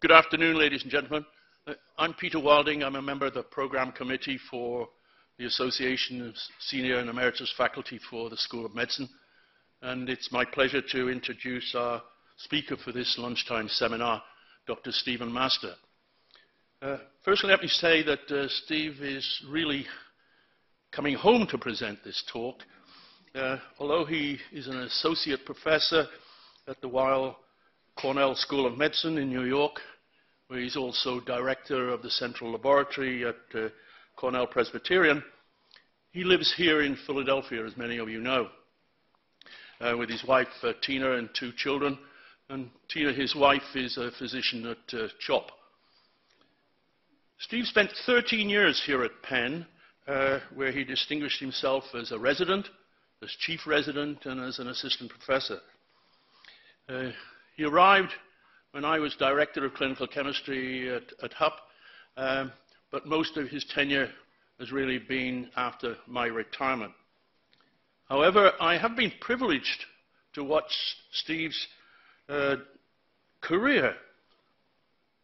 Good afternoon, ladies and gentlemen. I'm Peter Wilding. I'm a member of the Program Committee for the Association of Senior and Emeritus Faculty for the School of Medicine. And it's my pleasure to introduce our speaker for this lunchtime seminar, Dr. Stephen Master. Firstly, let me say that Steve is really coming home to present this talk. Although he is an associate professor at the Weill Cornell School of Medicine in New York, where he's also director of the Central Laboratory at Cornell Presbyterian. He lives here in Philadelphia, as many of you know, with his wife Tina and 2 children. And Tina, his wife, is a physician at CHOP. Steve spent 13 years here at Penn, where he distinguished himself as a resident, as chief resident, and as an assistant professor. He arrived when I was director of clinical chemistry at HUP, but most of his tenure has really been after my retirement. However, I have been privileged to watch Steve's career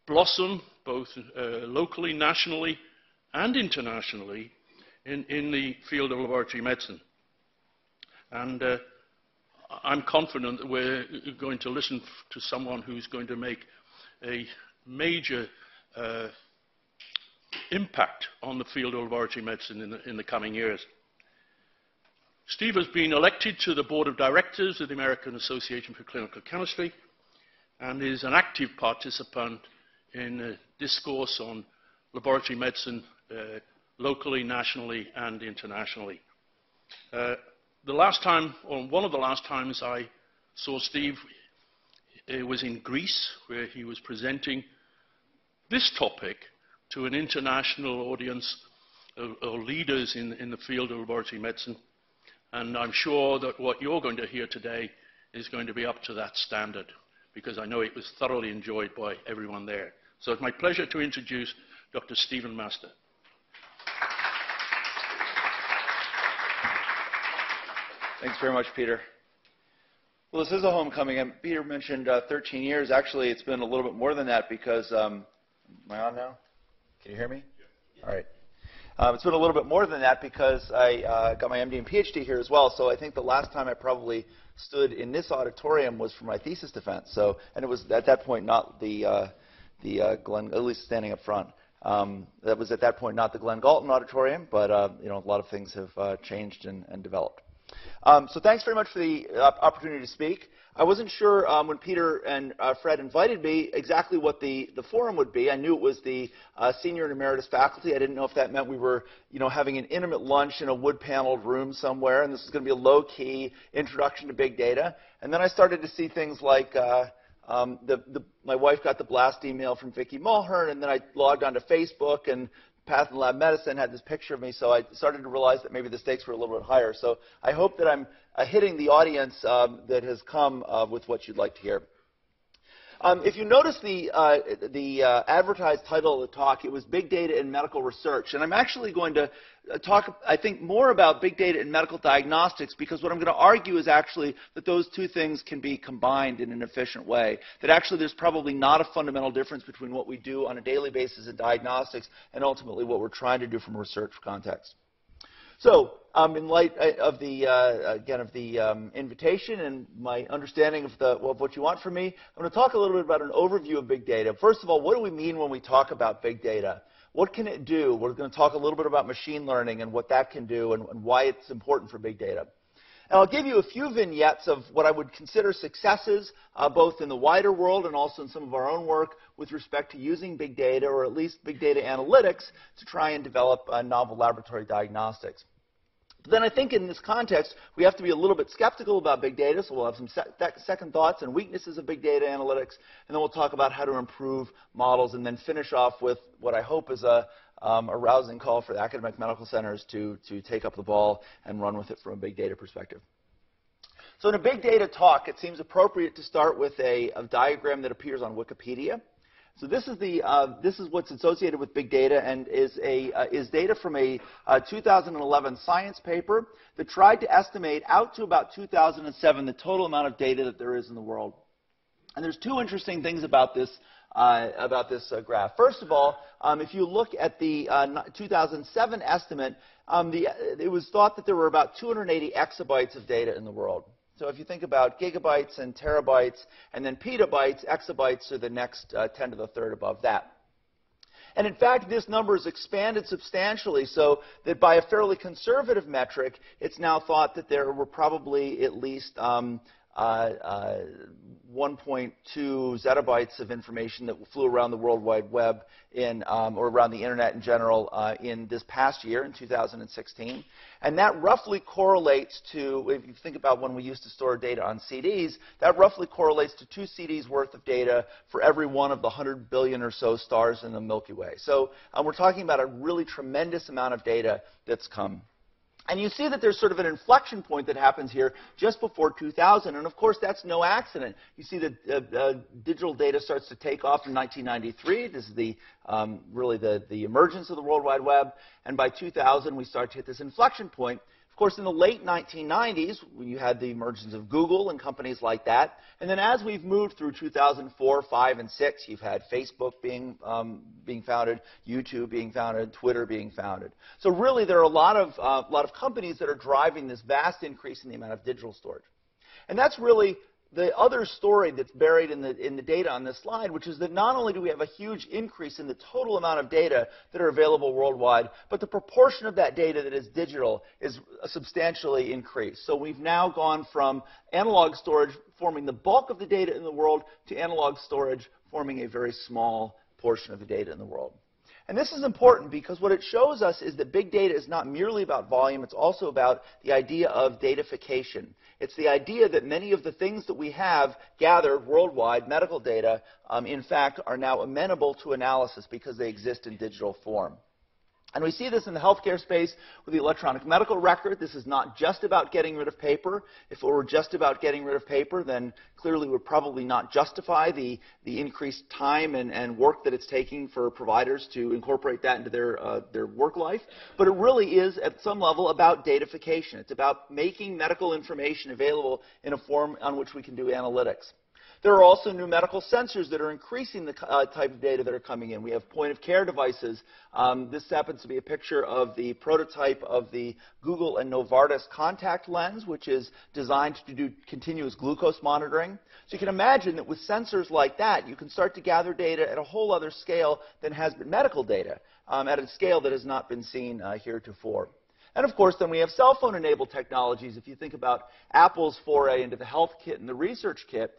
blossom both locally, nationally, and internationally in the field of laboratory medicine. And I'm confident that we're going to listen to someone who's going to make a major impact on the field of laboratory medicine in the coming years. Steve has been elected to the Board of Directors of the American Association for Clinical Chemistry and is an active participant in discourse on laboratory medicine locally, nationally, and internationally. The last time, or one of the last times I saw Steve, it was in Greece, where he was presenting this topic to an international audience of leaders in the field of laboratory medicine. And I'm sure that what you're going to hear today is going to be up to that standard, because I know it was thoroughly enjoyed by everyone there. So it's my pleasure to introduce Dr. Stephen Master. Thanks very much, Peter. Well, this is a homecoming, and Peter mentioned 13 years. Actually, it's been a little bit more than that because, am I on now? Can you hear me? Yeah. All right. It's been a little bit more than that because I got my MD and PhD here as well. So I think the last time I probably stood in this auditorium was for my thesis defense. So, and it was at that point not the Glenn, at least standing up front. That was at that point not the Glenn Galton Auditorium, but you know, a lot of things have changed and developed. So thanks very much for the opportunity to speak. I wasn't sure when Peter and Fred invited me exactly what the forum would be. I knew it was the senior and emeritus faculty. I didn't know if that meant we were, you know, having an intimate lunch in a wood-paneled room somewhere, and this is going to be a low-key introduction to big data. And then I started to see things like my wife got the blast email from Vicki Mulhern, and then I logged onto Facebook, and Path and Lab Medicine had this picture of me, so I started to realize that maybe the stakes were a little bit higher. So I hope that I'm hitting the audience that has come with what you'd like to hear. If you notice the advertised title of the talk, it was Big Data in Medical Research. And I'm actually going to talk, I think, more about big data in medical diagnostics, because what I'm going to argue is actually that those two things can be combined in an efficient way. That actually there's probably not a fundamental difference between what we do on a daily basis in diagnostics and ultimately what we're trying to do from a research context. So, in light of the invitation and my understanding of what you want from me, I'm going to talk a little bit about an overview of big data. First of all, what do we mean when we talk about big data? What can it do? We're going to talk a little bit about machine learning and what that can do and why it's important for big data. And I'll give you a few vignettes of what I would consider successes, both in the wider world and also in some of our own work with respect to using big data, or at least big data analytics, to try and develop novel laboratory diagnostics. But then I think in this context, we have to be a little bit skeptical about big data, so we'll have some second thoughts and weaknesses of big data analytics, and then we'll talk about how to improve models, and then finish off with what I hope is a rousing call for the academic medical centers to take up the ball and run with it from a big data perspective. So in a big data talk, it seems appropriate to start with a diagram that appears on Wikipedia. So this is what's associated with big data, and is data from a 2011 science paper that tried to estimate out to about 2007 the total amount of data that there is in the world. And there's two interesting things about this graph. First of all, if you look at the 2007 estimate, it was thought that there were about 280 exabytes of data in the world. So if you think about gigabytes and terabytes and then petabytes, exabytes are the next 10 to the third above that. And in fact, this number has expanded substantially, so that by a fairly conservative metric, it's now thought that there were probably at least 1.2 zettabytes of information that flew around the World Wide Web or around the Internet in general in this past year, in 2016. And that roughly correlates to, if you think about when we used to store data on CDs, that roughly correlates to 2 CDs worth of data for every one of the 100 billion or so stars in the Milky Way. So we're talking about a really tremendous amount of data that's come. And you see that there's sort of an inflection point that happens here just before 2000. And of course, that's no accident. You see that digital data starts to take off in 1993. This is really the emergence of the World Wide Web. And by 2000, we start to hit this inflection point. Of course, in the late 1990s, when you had the emergence of Google and companies like that. And then as we've moved through 2004, 5, and 6, you've had Facebook being founded, YouTube being founded, Twitter being founded. So really, there are a lot of companies that are driving this vast increase in the amount of digital storage. And that's really the other story that's buried in the data on this slide, which is that not only do we have a huge increase in the total amount of data that are available worldwide, but the proportion of that data that is digital is substantially increased. So we've now gone from analog storage forming the bulk of the data in the world to analog storage forming a very small portion of the data in the world. And this is important because what it shows us is that big data is not merely about volume, it's also about the idea of datafication. It's the idea that many of the things that we have gathered worldwide, medical data, in fact, are now amenable to analysis because they exist in digital form. And we see this in the healthcare space with the electronic medical record. This is not just about getting rid of paper. If it were just about getting rid of paper, then clearly would probably not justify the increased time and work that it's taking for providers to incorporate that into their work life. But it really is, at some level, about datafication. It's about making medical information available in a form on which we can do analytics. There are also new medical sensors that are increasing the type of data that are coming in. We have point-of-care devices. This happens to be a picture of the prototype of the Google and Novartis contact lens, which is designed to do continuous glucose monitoring. So you can imagine that with sensors like that, you can start to gather data at a whole other scale than has been medical data, at a scale that has not been seen heretofore. And of course, then we have cell phone-enabled technologies. If you think about Apple's foray into the health kit and the research kit,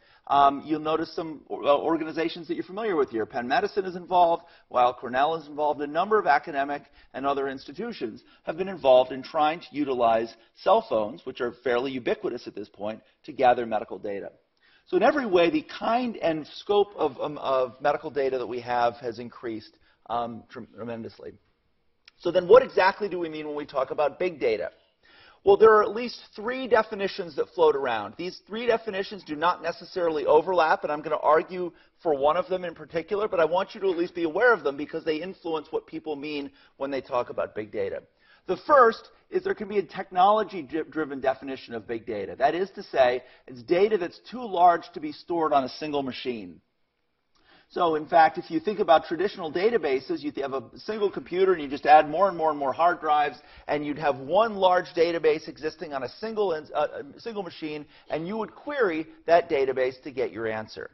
you'll notice some organizations that you're familiar with here. Penn Medicine is involved, Weill Cornell is involved. A number of academic and other institutions have been involved in trying to utilize cell phones, which are fairly ubiquitous at this point, to gather medical data. So in every way, the kind and scope of medical data that we have has increased tremendously. So then what exactly do we mean when we talk about big data? Well, there are at least 3 definitions that float around. These 3 definitions do not necessarily overlap, and I'm going to argue for one of them in particular, but I want you to at least be aware of them because they influence what people mean when they talk about big data. The first is there can be a technology-driven definition of big data. That is to say, it's data that's too large to be stored on a single machine. So, in fact, if you think about traditional databases, you'd have a single computer and you just add more and more and more hard drives, and you'd have one large database existing on a single machine, and you would query that database to get your answer,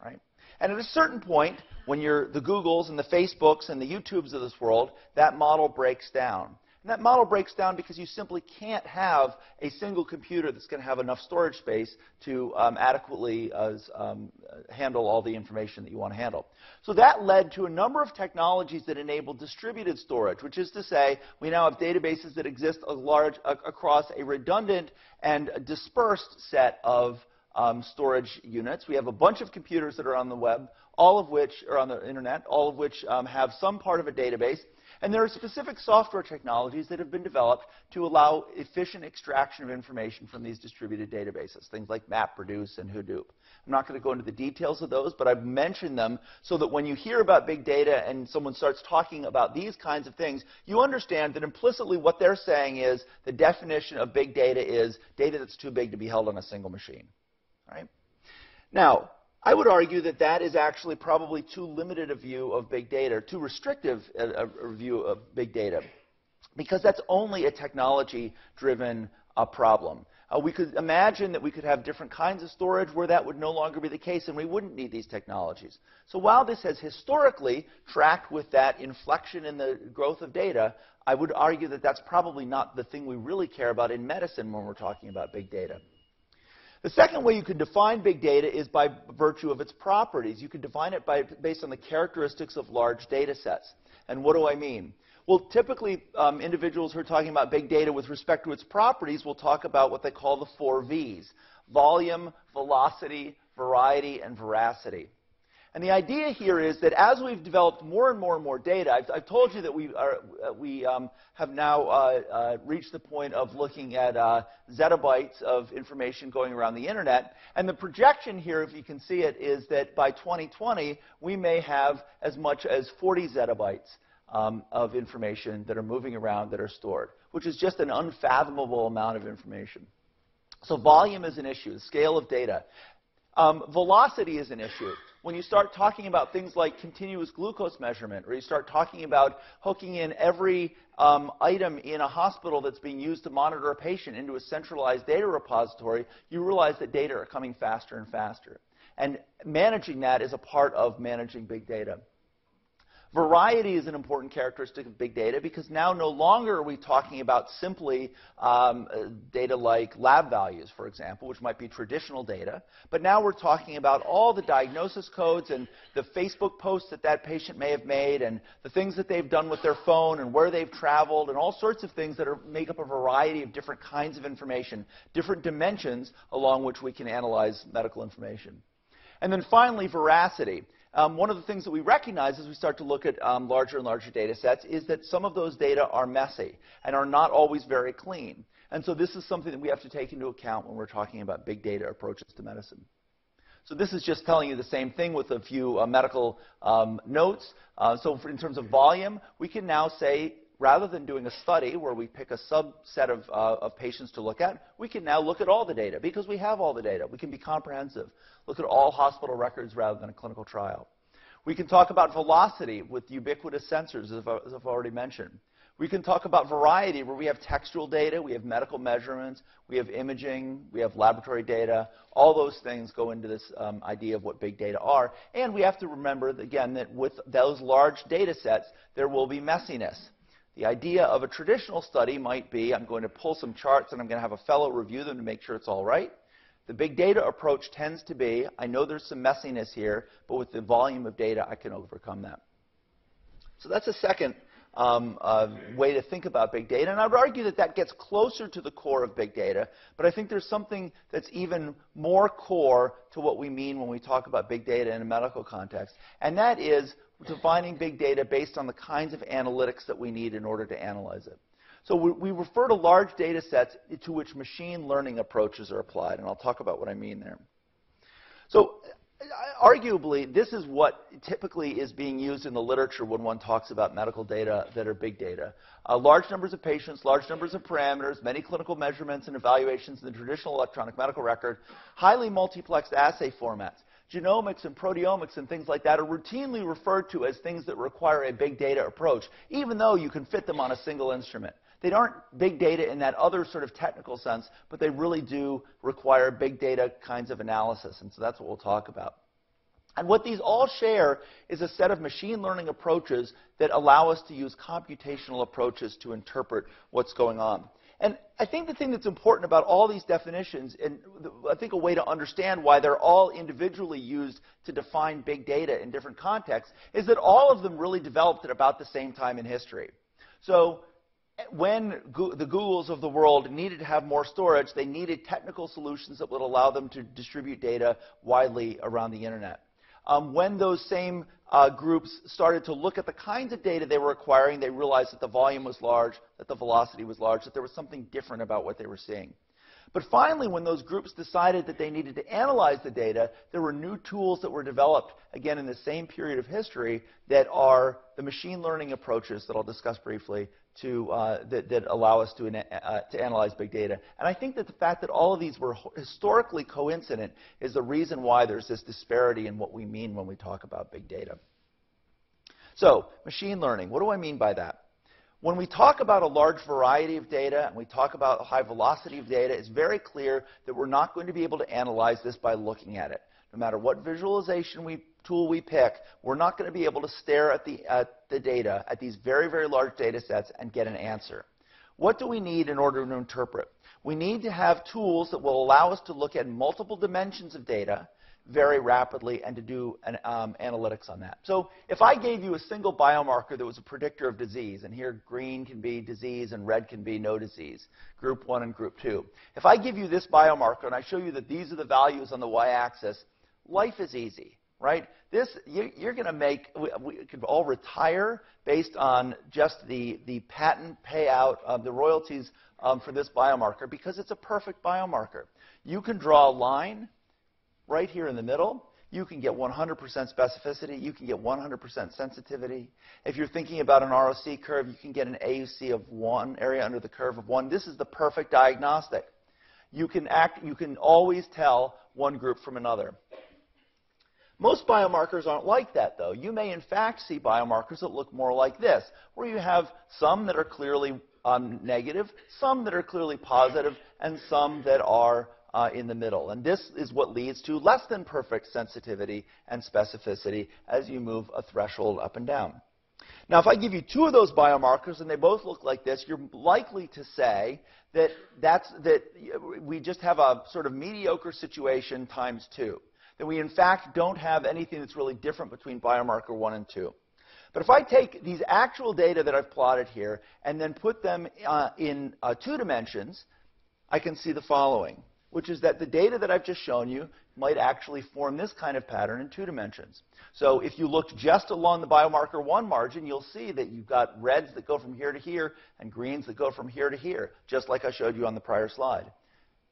right? And at a certain point, when you're the Googles and the Facebooks and the YouTubes of this world, that model breaks down. And that model breaks down because you simply can't have a single computer that's going to have enough storage space to adequately handle all the information that you want to handle. So that led to a number of technologies that enable distributed storage, which is to say we now have databases that exist across a redundant and dispersed set of storage units. We have a bunch of computers that are on the web, all of which are on the internet, all of which have some part of a database. And there are specific software technologies that have been developed to allow efficient extraction of information from these distributed databases, things like MapReduce and Hadoop. I'm not going to go into the details of those, but I've mentioned them so that when you hear about big data and someone starts talking about these kinds of things, you understand that implicitly what they're saying is the definition of big data is data that's too big to be held on a single machine. All right? Now, I would argue that that is actually probably too limited a view of big data, or too restrictive a view of big data, because that's only a technology-driven problem. We could imagine that we could have different kinds of storage where that would no longer be the case, and we wouldn't need these technologies. So while this has historically tracked with that inflection in the growth of data, I would argue that that's probably not the thing we really care about in medicine when we're talking about big data. The second way you can define big data is by virtue of its properties. You can define it based on the characteristics of large data sets. And what do I mean? Well, typically, individuals who are talking about big data with respect to its properties will talk about what they call the 4 V's: volume, velocity, variety, and veracity. And the idea here is that as we've developed more and more and more data, I've told you that we have now reached the point of looking at zettabytes of information going around the internet. And the projection here, if you can see it, is that by 2020, we may have as much as 40 zettabytes of information that are moving around that are stored, which is just an unfathomable amount of information. So volume is an issue, the scale of data. Velocity is an issue. When you start talking about things like continuous glucose measurement, or you start talking about hooking in every item in a hospital that's being used to monitor a patient into a centralized data repository, you realize that data are coming faster and faster. And managing that is a part of managing big data. Variety is an important characteristic of big data because now no longer are we talking about simply data like lab values, for example, which might be traditional data, but now we're talking about all the diagnosis codes and the Facebook posts that that patient may have made and the things that they've done with their phone and where they've traveled and all sorts of things that make up a variety of different kinds of information, different dimensions along which we can analyze medical information. And then finally, veracity. One of the things that we recognize as we start to look at larger and larger data sets is that some of those data are messy and are not always very clean. And so this is something that we have to take into account when we're talking about big data approaches to medicine. So this is just telling you the same thing with a few medical notes. In terms of volume, we can now say, rather than doing a study where we pick a subset of patients to look at, we can now look at all the data because we have all the data. We can be comprehensive. Look at all hospital records rather than a clinical trial. We can talk about velocity with ubiquitous sensors, as I've already mentioned. We can talk about variety, where we have textual data, we have medical measurements, we have imaging, we have laboratory data. All those things go into this idea of what big data are. And we have to remember, again, that with those large data sets, there will be messiness. The idea of a traditional study might be, I'm going to pull some charts and I'm going to have a fellow review them to make sure it's all right. The big data approach tends to be, I know there's some messiness here, but with the volume of data, I can overcome that. So that's a second way to think about big data. And I would argue that that gets closer to the core of big data, but I think there's something that's even more core to what we mean when we talk about big data in a medical context. And that is defining big data based on the kinds of analytics that we need in order to analyze it. So we refer to large data sets to which machine learning approaches are applied, and I'll talk about what I mean there. So arguably, this is what typically is being used in the literature when one talks about medical data that are big data. Large numbers of patients, large numbers of parameters, many clinical measurements and evaluations in the traditional electronic medical record, highly multiplexed assay formats. Genomics and proteomics and things like that are routinely referred to as things that require a big data approach, even though you can fit them on a single instrument. They aren't big data in that other sort of technical sense, but they really do require big data kinds of analysis, and so that's what we'll talk about. And what these all share is a set of machine learning approaches that allow us to use computational approaches to interpret what's going on. And I think the thing that's important about all these definitions, and I think a way to understand why they're all individually used to define big data in different contexts, is that all of them really developed at about the same time in history. So when the Googles of the world needed to have more storage, they needed technical solutions that would allow them to distribute data widely around the internet. When those same groups started to look at the kinds of data they were acquiring, they realized that the volume was large, that the velocity was large, that there was something different about what they were seeing. But finally, when those groups decided that they needed to analyze the data, there were new tools that were developed, again, in the same period of history, that are the machine learning approaches that I'll discuss briefly that allow us to analyze big data. And I think that the fact that all of these were historically coincident is the reason why there's this disparity in what we mean when we talk about big data. So, machine learning, what do I mean by that? When we talk about a large variety of data and we talk about a high velocity of data, it's very clear that we're not going to be able to analyze this by looking at it. No matter what visualization tool we pick, we're not going to be able to stare at the data, at these very, very large data sets, and get an answer. What do we need in order to interpret? We need to have tools that will allow us to look at multiple dimensions of data very rapidly and to do analytics on that. So if I gave you a single biomarker that was a predictor of disease, and here green can be disease and red can be no disease, group 1 and group 2. If I give you this biomarker and I show you that these are the values on the y-axis, life is easy, right? You're going to make, we could all retire based on just the patent payout of the royalties for this biomarker because it's a perfect biomarker. You can draw a line right here in the middle. You can get 100% specificity. You can get 100% sensitivity. If you're thinking about an ROC curve, you can get an AUC of 1, area under the curve of 1. This is the perfect diagnostic. You can always tell one group from another. Most biomarkers aren't like that, though. You may, in fact, see biomarkers that look more like this, where you have some that are clearly negative, some that are clearly positive, and some that are in the middle. And this is what leads to less than perfect sensitivity and specificity as you move a threshold up and down. Now, if I give you 2 of those biomarkers and they both look like this, you're likely to say that we just have a sort of mediocre situation times 2. That we, in fact, don't have anything that's really different between biomarker 1 and 2. But if I take these actual data that I've plotted here and then put them in 2 dimensions, I can see the following, which is that the data that I've just shown you might actually form this kind of pattern in 2 dimensions. So if you looked just along the biomarker 1 margin, you'll see that you've got reds that go from here to here and greens that go from here to here, just like I showed you on the prior slide.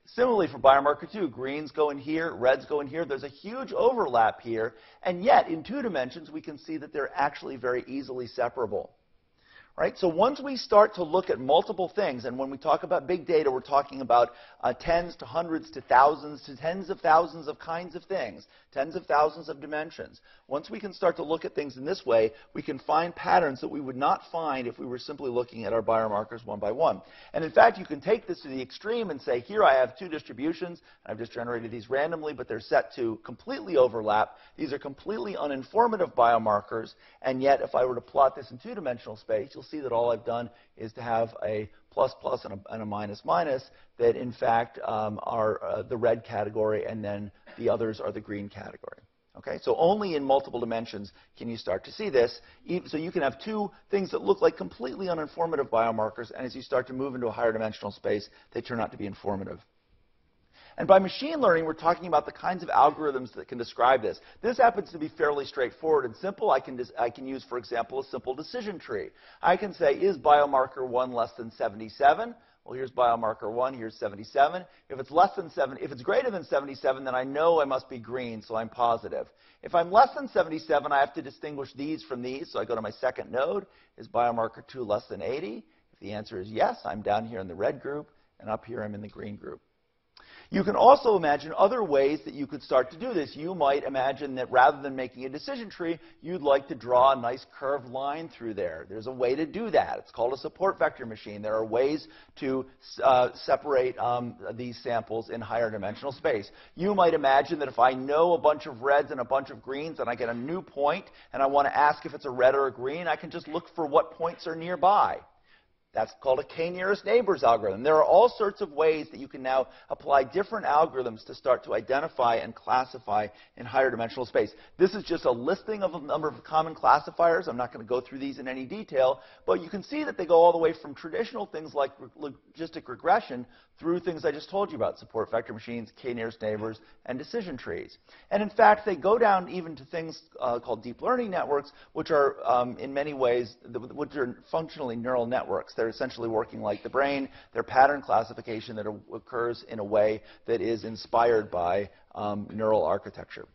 Similarly, for biomarker 2, greens go in here, reds go in here. There's a huge overlap here, and yet in 2 dimensions, we can see that they're actually very easily separable. Right? So once we start to look at multiple things, and when we talk about big data, we're talking about tens to hundreds to thousands to tens of thousands of kinds of things, tens of thousands of dimensions. Once we can start to look at things in this way, we can find patterns that we would not find if we were simply looking at our biomarkers one by one. And in fact, you can take this to the extreme and say, here I have 2 distributions, and I've just generated these randomly, but they're set to completely overlap. These are completely uninformative biomarkers, and yet if I were to plot this in 2-dimensional space, you'll see that all I've done is to have a plus plus and a minus minus that in fact are the red category, and then the others are the green category. Okay, so only in multiple dimensions can you start to see this. So you can have 2 things that look like completely uninformative biomarkers, and as you start to move into a higher dimensional space, they turn out to be informative. And by machine learning, we're talking about the kinds of algorithms that can describe this. This happens to be fairly straightforward and simple. I can use, for example, a simple decision tree. I can say, is biomarker 1 less than 77? Well, here's biomarker 1, here's 77. If it's greater than 77, then I know I must be green, so I'm positive. If I'm less than 77, I have to distinguish these from these, so I go to my second node. Is biomarker 2 less than 80? If the answer is yes, I'm down here in the red group, and up here I'm in the green group. You can also imagine other ways that you could start to do this. You might imagine that rather than making a decision tree, you'd like to draw a nice curved line through there. There's a way to do that. It's called a support vector machine. There are ways to separate these samples in higher dimensional space. You might imagine that if I know a bunch of reds and a bunch of greens and I get a new point and I want to ask if it's a red or a green, I can just look for what points are nearby. That's called a k-nearest neighbors algorithm. There are all sorts of ways that you can now apply different algorithms to start to identify and classify in higher dimensional space. This is just a listing of a number of common classifiers. I'm not going to go through these in any detail, but you can see that they go all the way from traditional things like logistic regression through things I just told you about, support vector machines, k-nearest neighbors, and decision trees. And in fact, they go down even to things called deep learning networks, which are in many ways, which are functionally neural networks. They're essentially working like the brain. They're pattern classification that occurs in a way that is inspired by neural architecture.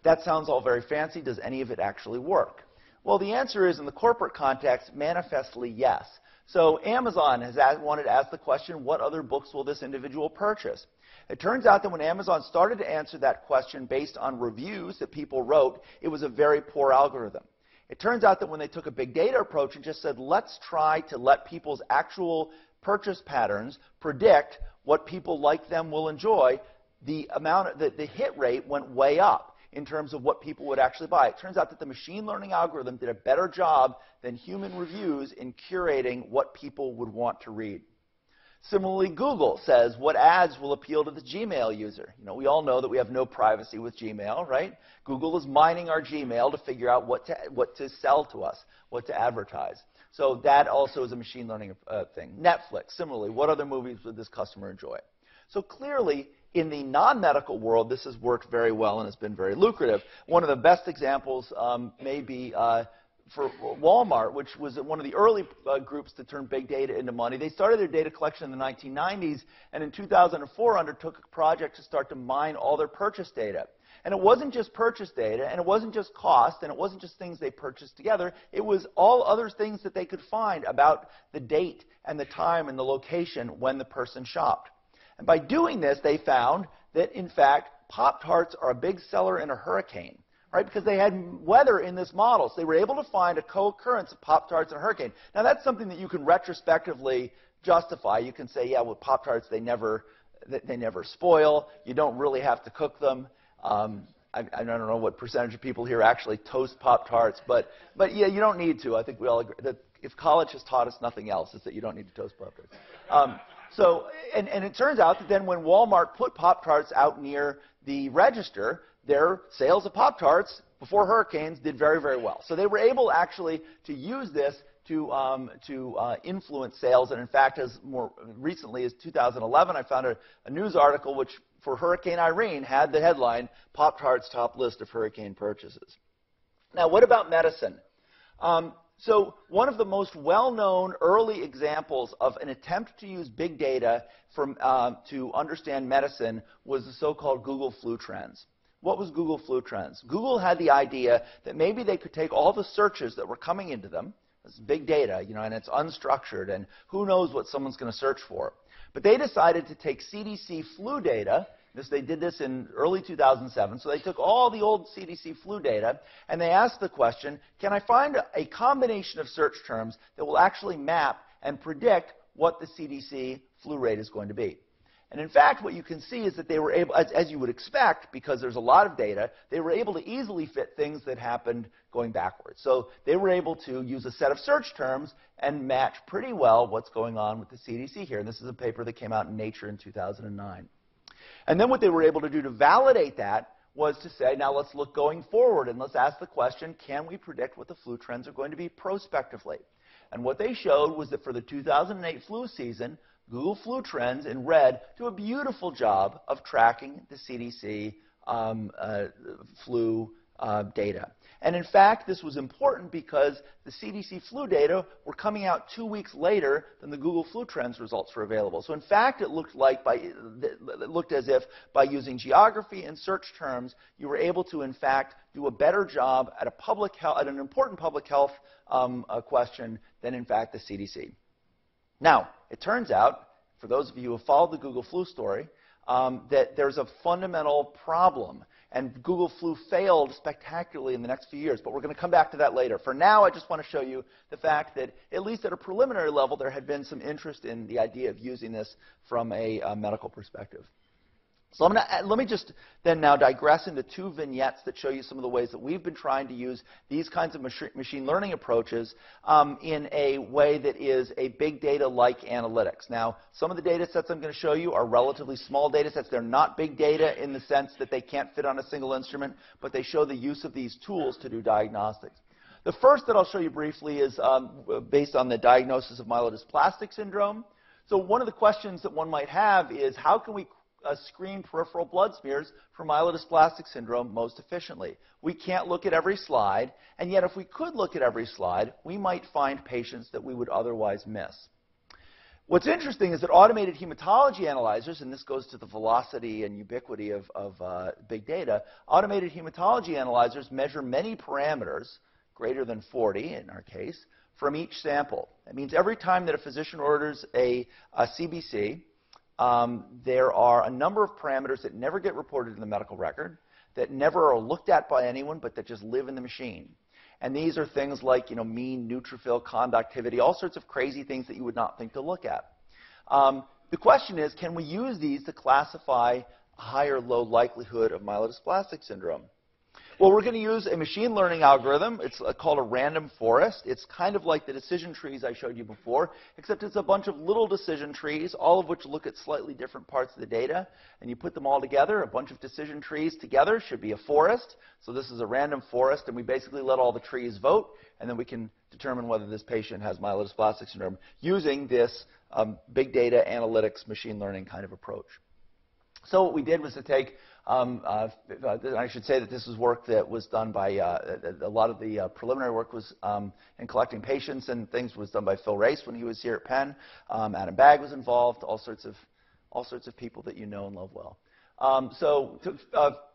That sounds all very fancy. Does any of it actually work? Well, the answer is, in the corporate context, manifestly yes. So Amazon has wanted to ask the question, what other books will this individual purchase? It turns out that when Amazon started to answer that question based on reviews that people wrote, it was a very poor algorithm. It turns out that when they took a big data approach and just said, let's try to let people's actual purchase patterns predict what people like them will enjoy, the hit rate went way up in terms of what people would actually buy. It turns out that the machine learning algorithm did a better job than human reviews in curating what people would want to read. Similarly, Google says what ads will appeal to the Gmail user. You know, we all know that we have no privacy with Gmail, right? Google is mining our Gmail to figure out what to sell to us, what to advertise. So that also is a machine learning thing. Netflix, similarly, what other movies would this customer enjoy? So clearly, in the non-medical world, this has worked very well and has been very lucrative. One of the best examples may be for Walmart, which was one of the early groups to turn big data into money. They started their data collection in the 1990s, and in 2004 undertook a project to start to mine all their purchase data. And it wasn't just purchase data, and it wasn't just cost, and it wasn't just things they purchased together. It was all other things that they could find about the date and the time and the location when the person shopped. And by doing this, they found that, in fact, Pop-Tarts are a big seller in a hurricane, right? Because they had weather in this model. So they were able to find a co-occurrence of Pop-Tarts in a hurricane. Now, that's something that you can retrospectively justify. You can say, yeah, with Pop-Tarts, they never spoil. You don't really have to cook them. I don't know what percentage of people here actually toast Pop-Tarts, but yeah, you don't need to. I think we all agree that if college has taught us nothing else, it's that you don't need to toast Pop-Tarts. And it turns out that then when Walmart put Pop-Tarts out near the register, their sales of Pop-Tarts before hurricanes did very, very well. So they were able actually to use this to influence sales. And in fact, as more recently as 2011, I found a news article which, for Hurricane Irene, had the headline, Pop-Tarts top list of hurricane purchases. Now, what about medicine? So one of the most well-known early examples of an attempt to use big data to understand medicine was the so-called Google Flu Trends. What was Google Flu Trends? Google had the idea that maybe they could take all the searches that were coming into them, this is big data, you know, and it's unstructured, and who knows what someone's going to search for. But they decided to take CDC flu data. They did this in early 2007. So they took all the old CDC flu data, and they asked the question, can I find a combination of search terms that will actually map and predict what the CDC flu rate is going to be? And in fact, what you can see is that they were able, as you would expect, because there's a lot of data, they were able to easily fit things that happened going backwards. So they were able to use a set of search terms and match pretty well what's going on with the CDC here. And this is a paper that came out in Nature in 2009. And then what they were able to do to validate that was to say, now let's look going forward and let's ask the question, can we predict what the flu trends are going to be prospectively? And what they showed was that for the 2008 flu season, Google Flu Trends in red do a beautiful job of tracking the CDC flu data. And in fact, this was important because the CDC flu data were coming out 2 weeks later than the Google Flu Trends results were available. So in fact, it looked as if by using geography and search terms, you were able to in fact do a better job at an important public health question than in fact the CDC. Now, it turns out, for those of you who have followed the Google Flu story, that there's a fundamental problem. And Google Flu failed spectacularly in the next few years, but we're going to come back to that later. For now, I just want to show you the fact that, at least at a preliminary level, there had been some interest in the idea of using this from a medical perspective. So let me just then now digress into two vignettes that show you some of the ways that we've been trying to use these kinds of machine learning approaches in a way that is a big data-like analytics. Now, some of the data sets I'm going to show you are relatively small data sets. They're not big data in the sense that they can't fit on a single instrument, but they show the use of these tools to do diagnostics. The first that I'll show you briefly is based on the diagnosis of myelodysplastic syndrome. So one of the questions that one might have is, how can we screen peripheral blood smears for myelodysplastic syndrome most efficiently. We can't look at every slide, and yet if we could look at every slide, we might find patients that we would otherwise miss. What's interesting is that automated hematology analyzers, and this goes to the velocity and ubiquity of big data, automated hematology analyzers measure many parameters, greater than 40 in our case, from each sample. That means every time that a physician orders a CBC, there are a number of parameters that never get reported in the medical record, that never are looked at by anyone, but that just live in the machine. And these are things like, mean neutrophil conductivity, all sorts of crazy things that you would not think to look at. The question is, can we use these to classify high or low likelihood of myelodysplastic syndrome? Well, we're going to use a machine learning algorithm. It's called a random forest. It's kind of like the decision trees I showed you before, except it's a bunch of little decision trees, all of which look at slightly different parts of the data. And you put them all together, a bunch of decision trees together should be a forest. So this is a random forest, and we basically let all the trees vote, and then we can determine whether this patient has myelodysplastic syndrome using this big data analytics machine learning kind of approach. So what we did was to take I should say that this is work that was done by a lot of the preliminary work was in collecting patients and things was done by Phil Race when he was here at Penn. Adam Bagg was involved. All sorts of people that you know and love well. So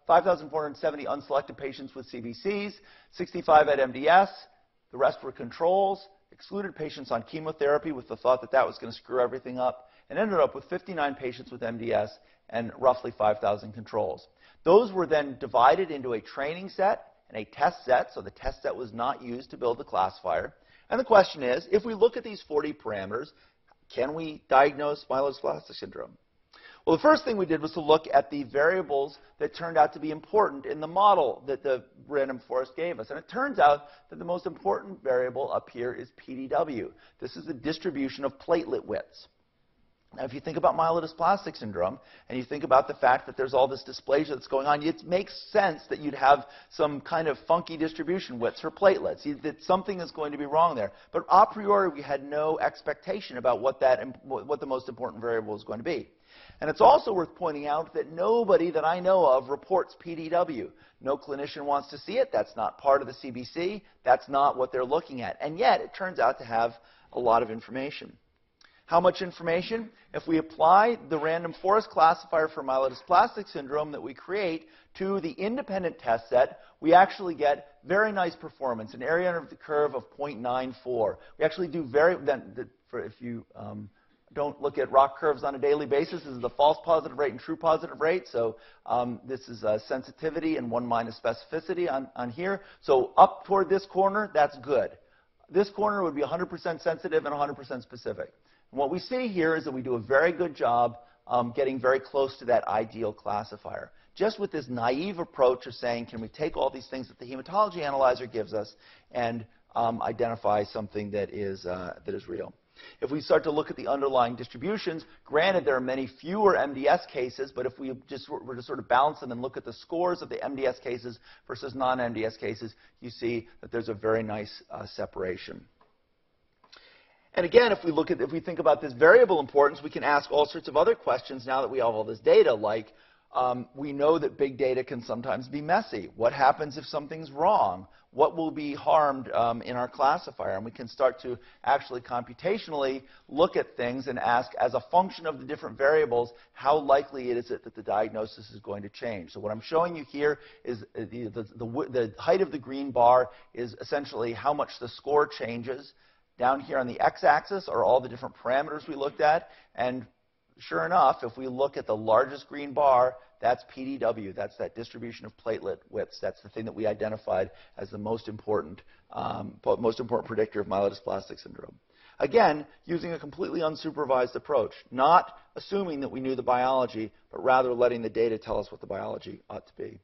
5,470 unselected patients with CBCs, 65 had MDS. The rest were controls. Excluded patients on chemotherapy with the thought that that was going to screw everything up, and ended up with 59 patients with MDS and roughly 5,000 controls. Those were then divided into a training set and a test set, so the test set was not used to build the classifier. And the question is, if we look at these 40 parameters, can we diagnose myelodysplastic syndrome? Well, the first thing we did was to look at the variables that turned out to be important in the model that the random forest gave us. And it turns out that the most important variable up here is PDW. This is the distribution of platelet widths. Now, if you think about myelodysplastic syndrome, and you think about the fact that there's all this dysplasia that's going on, it makes sense that you'd have some kind of funky distribution widths for platelets. That something is going to be wrong there. But a priori, we had no expectation about what the most important variable is going to be. And it's also worth pointing out that nobody that I know of reports PDW. No clinician wants to see it. That's not part of the CBC. That's not what they're looking at. And yet, it turns out to have a lot of information. How much information? If we apply the random forest classifier for myelodysplastic syndrome that we create to the independent test set, we actually get very nice performance, an area under the curve of 0.94. We actually do if you don't look at ROC curves on a daily basis, this is the false positive rate and true positive rate. So this is sensitivity and 1 minus specificity on here. So up toward this corner, that's good. This corner would be 100% sensitive and 100% specific. And what we see here is that we do a very good job getting very close to that ideal classifier. Just with this naive approach of saying, can we take all these things that the hematology analyzer gives us and identify something that is real. If we start to look at the underlying distributions, granted there are many fewer MDS cases, but if we just were to sort of balance them and look at the scores of the MDS cases versus non-MDS cases, you see that there's a very nice separation. And again, if we think about this variable importance, we can ask all sorts of other questions now that we have all this data, like we know that big data can sometimes be messy. What happens if something's wrong? What will be harmed in our classifier? And we can start to actually computationally look at things and ask, as a function of the different variables, how likely is it that the diagnosis is going to change? So what I'm showing you here is the height of the green bar is essentially how much the score changes. Down here on the x-axis are all the different parameters we looked at. And sure enough, if we look at the largest green bar, that's PDW. That's that distribution of platelet widths. That's the thing that we identified as the most important predictor of myelodysplastic syndrome. Again, using a completely unsupervised approach, not assuming that we knew the biology, but rather letting the data tell us what the biology ought to be.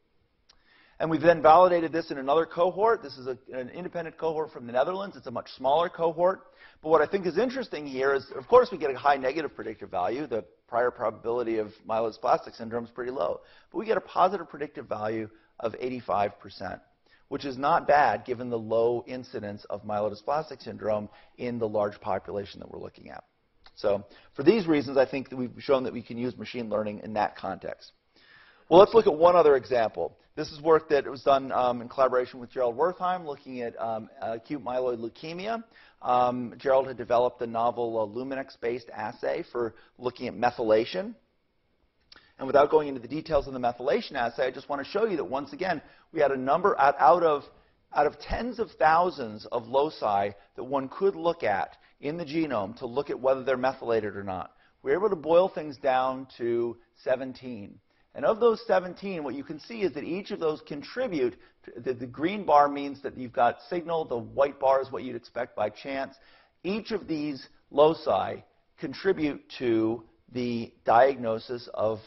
And we've then validated this in another cohort. This is an independent cohort from the Netherlands. It's a much smaller cohort. But what I think is interesting here is, of course, we get a high negative predictive value. The prior probability of myelodysplastic syndrome is pretty low. But we get a positive predictive value of 85%, which is not bad given the low incidence of myelodysplastic syndrome in the large population that we're looking at. So for these reasons, I think that we've shown that we can use machine learning in that context. Well, let's look at one other example. This is work that was done in collaboration with Gerald Wertheim, looking at acute myeloid leukemia. Gerald had developed a novel Luminex-based assay for looking at methylation. And without going into the details of the methylation assay, I just want to show you that once again, we had a number out of tens of thousands of loci that one could look at in the genome to look at whether they're methylated or not. We were able to boil things down to 17. And of those 17, what you can see is that each of those contribute. The green bar means that you've got signal. The white bar is what you'd expect by chance. Each of these loci contribute to the diagnosis of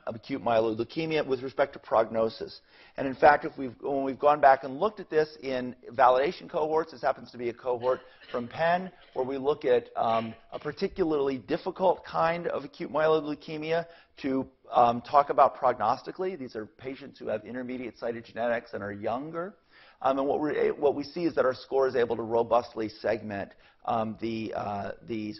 acute myeloid leukemia with respect to prognosis. And in fact, when we've gone back and looked at this in validation cohorts, this happens to be a cohort from Penn, where we look at a particularly difficult kind of acute myeloid leukemia to talk about prognostically. These are patients who have intermediate cytogenetics and are younger. And what we see is that our score is able to robustly segment the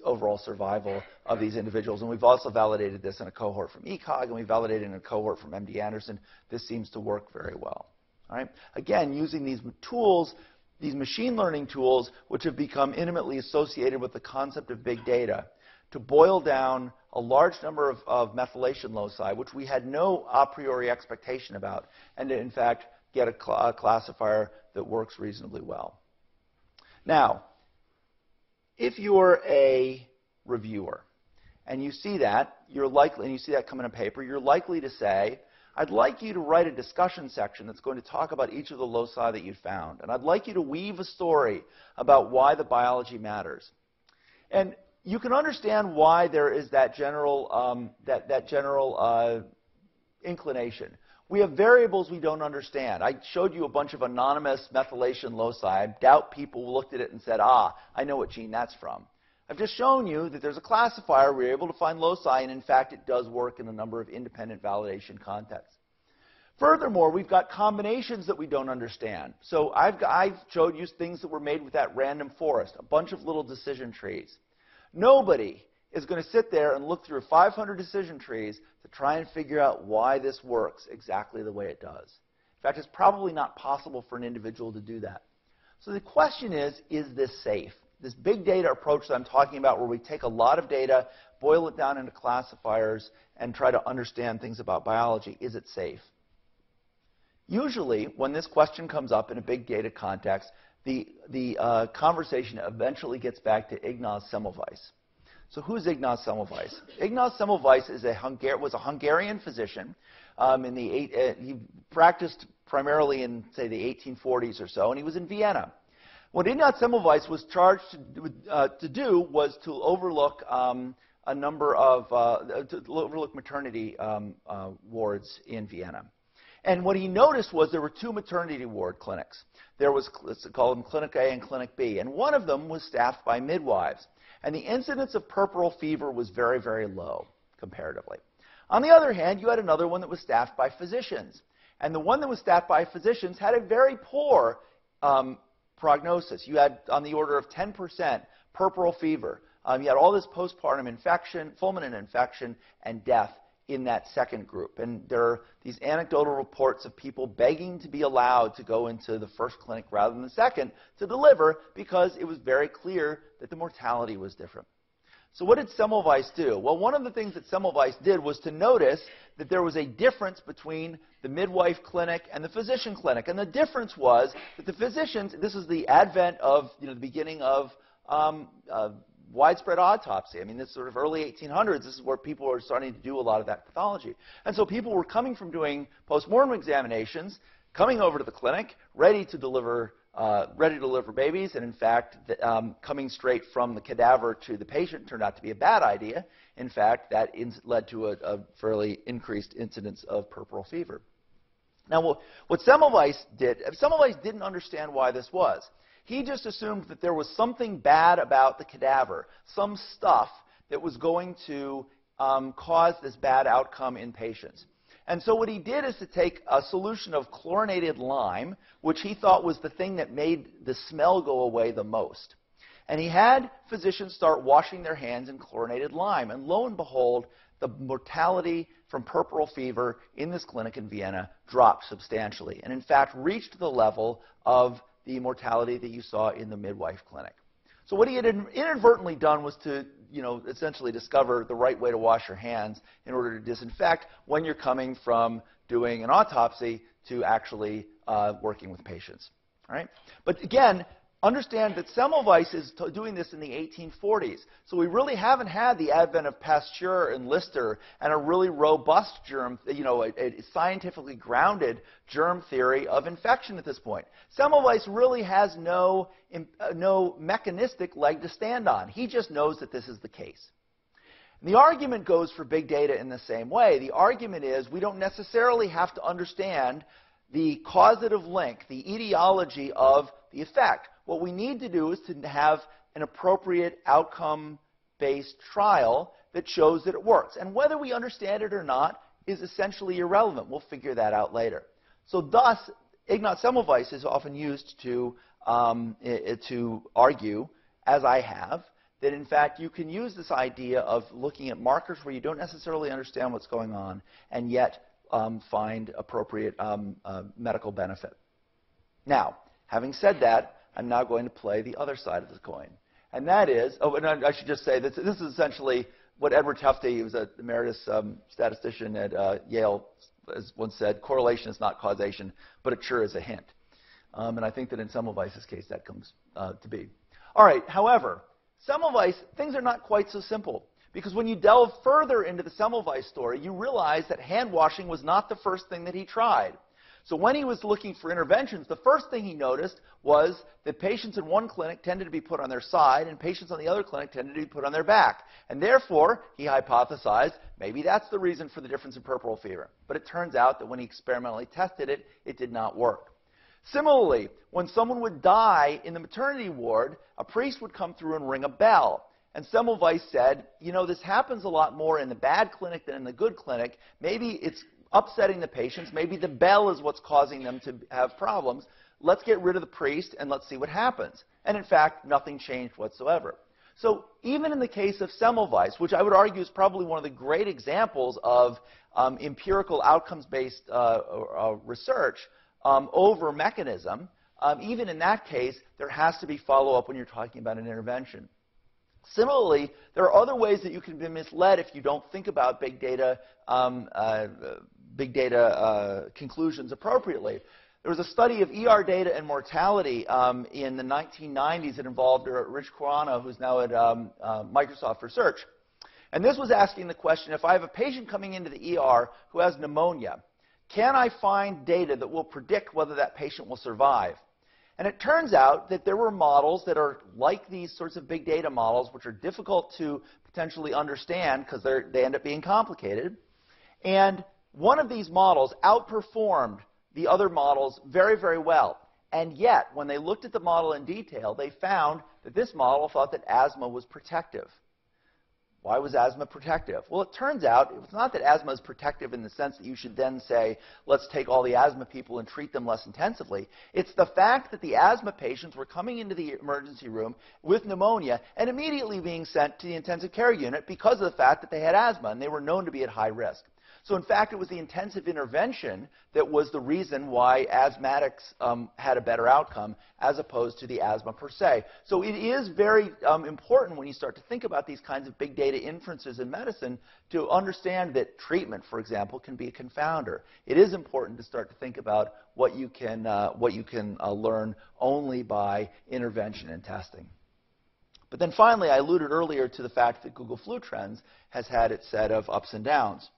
overall survival of these individuals. And we've also validated this in a cohort from ECOG, and we validated it in a cohort from MD Anderson. This seems to work very well. All right? Again, using these tools, these machine learning tools, which have become intimately associated with the concept of big data, to boil down a large number of methylation loci, which we had no a priori expectation about, and to, in fact, get a classifier that works reasonably well. Now, if you're a reviewer and you see that, and you see that come in a paper, you're likely to say, I'd like you to write a discussion section that's going to talk about each of the loci that you found. And I'd like you to weave a story about why the biology matters. And you can understand why there is that general, inclination. We have variables we don't understand. I showed you a bunch of anonymous methylation loci. I doubt people looked at it and said, I know what gene that's from. I've just shown you that there's a classifier. We're able to find loci, and in fact, it does work in a number of independent validation contexts. Furthermore, we've got combinations that we don't understand. So I've showed you things that were made with that random forest, a bunch of little decision trees. Nobody is going to sit there and look through 500 decision trees to try and figure out why this works exactly the way it does. In fact, it's probably not possible for an individual to do that. So the question is this safe? This big data approach that I'm talking about, where we take a lot of data, boil it down into classifiers, and try to understand things about biology, is it safe? Usually, when this question comes up in a big data context, the conversation eventually gets back to Ignaz Semmelweis. So who's Ignaz Semmelweis? Ignaz Semmelweis was a Hungarian physician. He practiced primarily in, say, the 1840s or so, and he was in Vienna. What Ignaz Semmelweis was charged to do was to overlook a number of overlook maternity wards in Vienna. And what he noticed was there were two maternity ward clinics. There was, let's call them Clinic A and Clinic B, and one of them was staffed by midwives. And the incidence of puerperal fever was very, very low, comparatively. On the other hand, you had another one that was staffed by physicians. And the one that was staffed by physicians had a very poor prognosis. You had on the order of 10% puerperal fever. You had all this postpartum infection, fulminant infection, and death in that second group. And there are these anecdotal reports of people begging to be allowed to go into the first clinic rather than the second to deliver, because it was very clear that the mortality was different. So what did Semmelweis do? Well, one of the things that Semmelweis did was to notice that there was a difference between the midwife clinic and the physician clinic. And the difference was that the physicians, this is the advent of, the beginning of widespread autopsy. I mean, this sort of early 1800s, this is where people were starting to do a lot of that pathology. And so people were coming from doing postmortem examinations, coming over to the clinic, ready to deliver babies, and in fact, coming straight from the cadaver to the patient turned out to be a bad idea. In fact, that led to a fairly increased incidence of puerperal fever. Now, what Semmelweis didn't understand why this was. He just assumed that there was something bad about the cadaver, some stuff that was going to cause this bad outcome in patients. And so what he did is to take a solution of chlorinated lime, which he thought was the thing that made the smell go away the most. And he had physicians start washing their hands in chlorinated lime. And lo and behold, the mortality from puerperal fever in this clinic in Vienna dropped substantially, and in fact reached the level of the mortality that you saw in the midwife clinic. So what he had inadvertently done was to, essentially discover the right way to wash your hands in order to disinfect when you're coming from doing an autopsy to actually working with patients. All right? But again, understand that Semmelweis is doing this in the 1840s. So we really haven't had the advent of Pasteur and Lister and a really robust germ, a scientifically grounded germ theory of infection at this point. Semmelweis really has no mechanistic leg to stand on. He just knows that this is the case. And the argument goes for big data in the same way. The argument is we don't necessarily have to understand the causative link, the etiology of the effect. What we need to do is to have an appropriate outcome-based trial that shows that it works. And whether we understand it or not is essentially irrelevant. We'll figure that out later. So thus, Ignaz Semmelweis is often used to argue, as I have, that in fact you can use this idea of looking at markers where you don't necessarily understand what's going on and yet find appropriate medical benefit. Now, having said that, I'm now going to play the other side of the coin. And that is, and I should just say, this is essentially what Edward Tufte, who was an emeritus statistician at Yale, has once said, correlation is not causation, but it sure is a hint. And I think that in Semmelweis' case that comes to be. All right, however, Semmelweis, things are not quite so simple. Because when you delve further into the Semmelweis story, you realize that hand washing was not the first thing that he tried. So when he was looking for interventions, the first thing he noticed was that patients in one clinic tended to be put on their side and patients on the other clinic tended to be put on their back. And therefore, he hypothesized, maybe that's the reason for the difference in puerperal fever. But it turns out that when he experimentally tested it, it did not work. Similarly, when someone would die in the maternity ward, a priest would come through and ring a bell. And Semmelweis said, this happens a lot more in the bad clinic than in the good clinic. Maybe it's upsetting the patients. Maybe the bell is what's causing them to have problems. Let's get rid of the priest and let's see what happens. And in fact, nothing changed whatsoever. So even in the case of Semmelweis, which I would argue is probably one of the great examples of empirical outcomes-based research over mechanism, even in that case, there has to be follow-up when you're talking about an intervention. Similarly, there are other ways that you can be misled if you don't think about big data conclusions appropriately. There was a study of ER data and mortality in the 1990s that involved Rich Khurana, who's now at Microsoft Research. And this was asking the question, if I have a patient coming into the ER who has pneumonia, can I find data that will predict whether that patient will survive? And it turns out that there were models that are like these sorts of big data models, which are difficult to potentially understand because they end up being complicated. And one of these models outperformed the other models very, very well. And yet, when they looked at the model in detail, they found that this model thought that asthma was protective. Why was asthma protective? Well, it turns out it's not that asthma is protective in the sense that you should then say, let's take all the asthma people and treat them less intensively. It's the fact that the asthma patients were coming into the emergency room with pneumonia and immediately being sent to the intensive care unit because of the fact that they had asthma and they were known to be at high risk. So in fact, it was the intensive intervention that was the reason why asthmatics had a better outcome as opposed to the asthma per se. So it is very important when you start to think about these kinds of big data inferences in medicine to understand that treatment, for example, can be a confounder. It is important to start to think about what you can learn only by intervention and testing. But then finally, I alluded earlier to the fact that Google Flu Trends has had its set of ups and downs.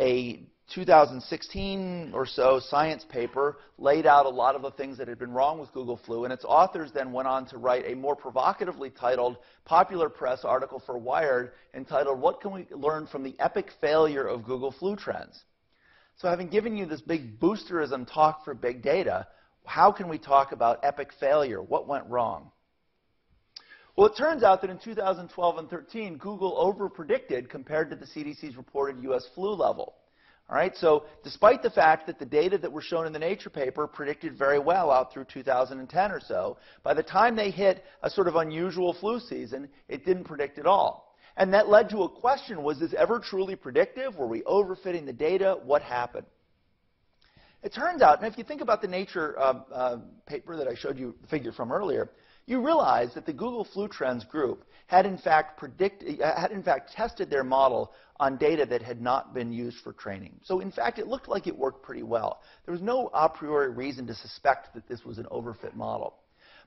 A 2016 or so science paper laid out a lot of the things that had been wrong with Google Flu, and its authors then went on to write a more provocatively titled popular press article for Wired entitled, "What Can We Learn from the Epic Failure of Google Flu Trends?" So having given you this big boosterism talk for big data, how can we talk about epic failure? What went wrong? Well, it turns out that in 2012 and 13, Google overpredicted compared to the CDC's reported U.S. flu level. All right, so despite the fact that the data that were shown in the Nature paper predicted very well out through 2010 or so, by the time they hit a sort of unusual flu season, it didn't predict at all. And that led to a question, was this ever truly predictive? Were we overfitting the data? What happened? It turns out, and if you think about the Nature paper that I showed you the figure from earlier, you realize that the Google Flu Trends group had in fact tested their model on data that had not been used for training. So in fact, it looked like it worked pretty well. There was no a priori reason to suspect that this was an overfit model.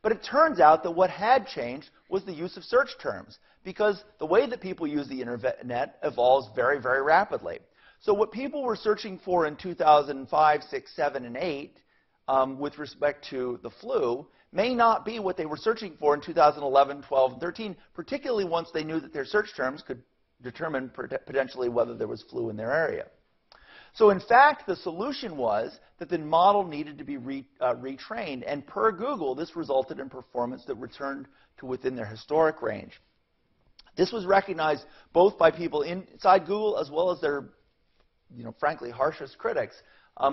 But it turns out that what had changed was the use of search terms, because the way that people use the internet evolves very, very rapidly. So what people were searching for in 2005, 6, 7, and 8 with respect to the flu may not be what they were searching for in 2011, 12, and 13, particularly once they knew that their search terms could determine potentially whether there was flu in their area. So in fact, the solution was that the model needed to be retrained, and per Google, this resulted in performance that returned to within their historic range. This was recognized both by people inside Google as well as their, frankly, harshest critics.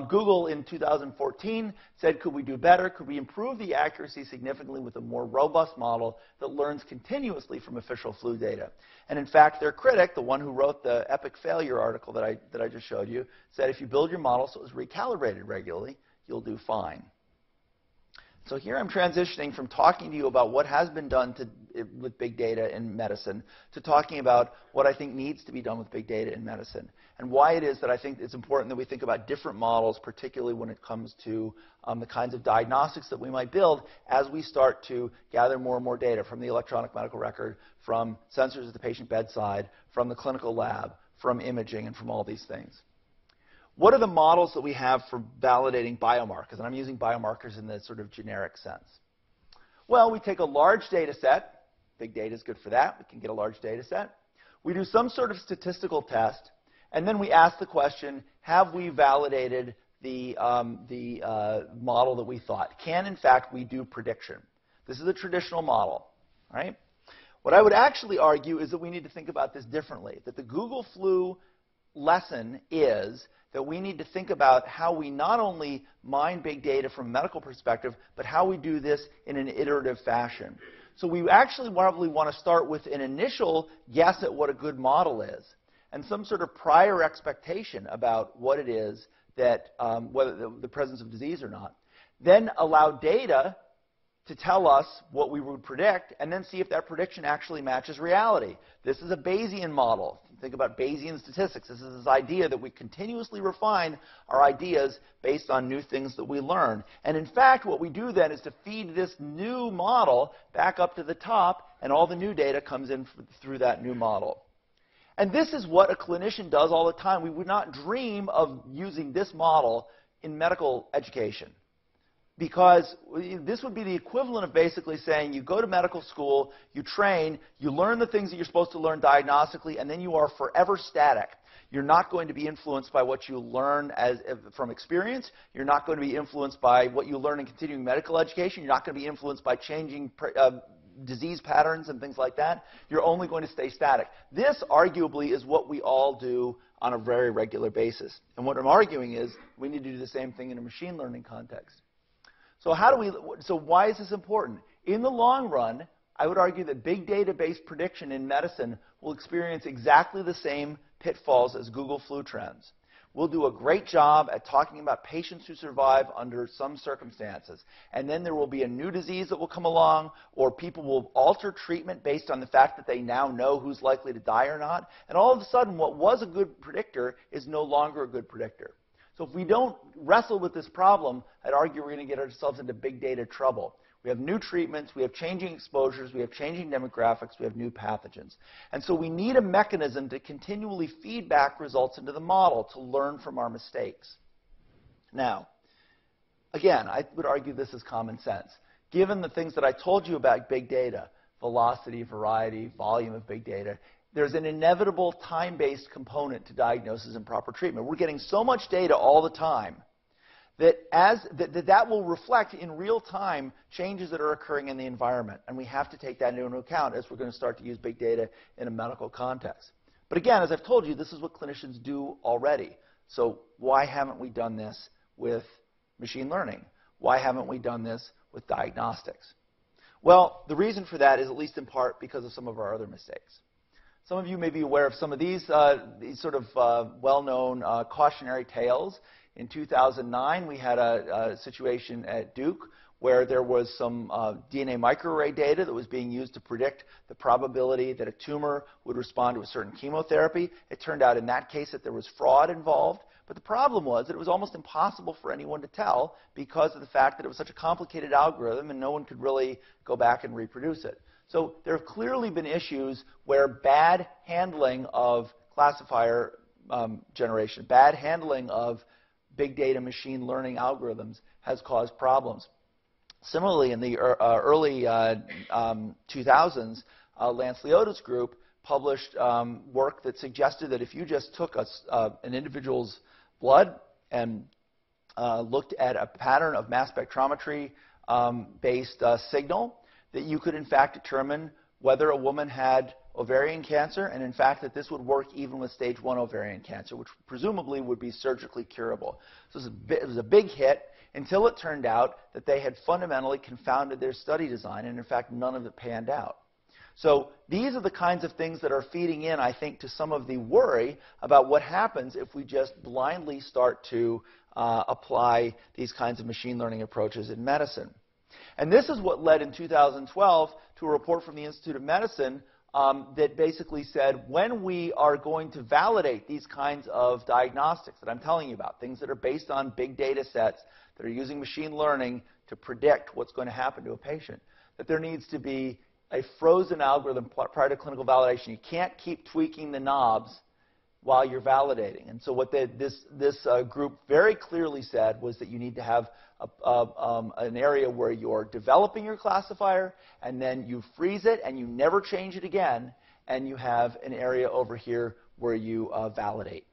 Google in 2014 said, could we do better? Could we improve the accuracy significantly with a more robust model that learns continuously from official flu data? And in fact, their critic, the one who wrote the epic failure article that I just showed you, said if you build your model so it's recalibrated regularly, you'll do fine. So here I'm transitioning from talking to you about what has been done with big data in medicine to talking about what I think needs to be done with big data in medicine and why it is that I think it's important that we think about different models, particularly when it comes to the kinds of diagnostics that we might build as we start to gather more and more data from the electronic medical record, from sensors at the patient bedside, from the clinical lab, from imaging, and from all these things. What are the models that we have for validating biomarkers? And I'm using biomarkers in the sort of generic sense. Well, we take a large data set. Big data is good for that. We can get a large data set. We do some sort of statistical test. And then we ask the question, have we validated the model that we thought? Can, in fact, we do prediction? This is a traditional model, right? What I would actually argue is that we need to think about this differently, that the Google Flu lesson is that we need to think about how we not only mine big data from a medical perspective, but how we do this in an iterative fashion. So we actually probably want to start with an initial guess at what a good model is and some sort of prior expectation about what it is that, whether the presence of disease or not. Then allow data to tell us what we would predict, and then see if that prediction actually matches reality. This is a Bayesian model. Think about Bayesian statistics. This is this idea that we continuously refine our ideas based on new things that we learn. And in fact, what we do then is to feed this new model back up to the top, and all the new data comes in through that new model. And this is what a clinician does all the time. We would not dream of using this model in medical education, because this would be the equivalent of basically saying you go to medical school, you train, you learn the things that you're supposed to learn diagnostically, and then you are forever static. You're not going to be influenced by what you learn from experience. You're not going to be influenced by what you learn in continuing medical education. You're not going to be influenced by changing disease patterns and things like that. You're only going to stay static. This, arguably, is what we all do on a very regular basis. And what I'm arguing is we need to do the same thing in a machine learning context. So why is this important? In the long run, I would argue that big data-based prediction in medicine will experience exactly the same pitfalls as Google Flu Trends. We'll do a great job at talking about patients who survive under some circumstances. And then there will be a new disease that will come along, or people will alter treatment based on the fact that they now know who's likely to die or not. And all of a sudden, what was a good predictor is no longer a good predictor. So if we don't wrestle with this problem, I'd argue we're going to get ourselves into big data trouble. We have new treatments, we have changing exposures, we have changing demographics, we have new pathogens. And so we need a mechanism to continually feed back results into the model to learn from our mistakes. Now, again, I would argue this is common sense. Given the things that I told you about big data, velocity, variety, volume of big data, there's an inevitable time-based component to diagnosis and proper treatment. We're getting so much data all the time that that will reflect in real time changes that are occurring in the environment. And we have to take that into account as we're going to start to use big data in a medical context. But again, as I've told you, this is what clinicians do already. So why haven't we done this with machine learning? Why haven't we done this with diagnostics? Well, the reason for that is at least in part because of some of our other mistakes. Some of you may be aware of some of these sort of well-known cautionary tales. In 2009, we had a situation at Duke where there was some DNA microarray data that was being used to predict the probability that a tumor would respond to a certain chemotherapy. It turned out in that case that there was fraud involved. But the problem was that it was almost impossible for anyone to tell because of the fact that it was such a complicated algorithm and no one could really go back and reproduce it. So there have clearly been issues where bad handling of classifier generation, bad handling of big data machine learning algorithms has caused problems. Similarly, in the early 2000s, Lance Leota's group published work that suggested that if you just took an individual's blood and looked at a pattern of mass spectrometry-based signal, that you could in fact determine whether a woman had ovarian cancer, and in fact that this would work even with stage 1 ovarian cancer, which presumably would be surgically curable. So it was a big hit until it turned out that they had fundamentally confounded their study design, and in fact none of it panned out. So these are the kinds of things that are feeding in, I think, to some of the worry about what happens if we just blindly start to apply these kinds of machine learning approaches in medicine. And this is what led in 2012 to a report from the Institute of Medicine that basically said when we are going to validate these kinds of diagnostics that I'm telling you about, things that are based on big data sets that are using machine learning to predict what's going to happen to a patient, that there needs to be a frozen algorithm prior to clinical validation. You can't keep tweaking the knobs while you're validating. And so what this group very clearly said was that you need to have an area where you're developing your classifier, and then you freeze it, and you never change it again, and you have an area over here where you validate.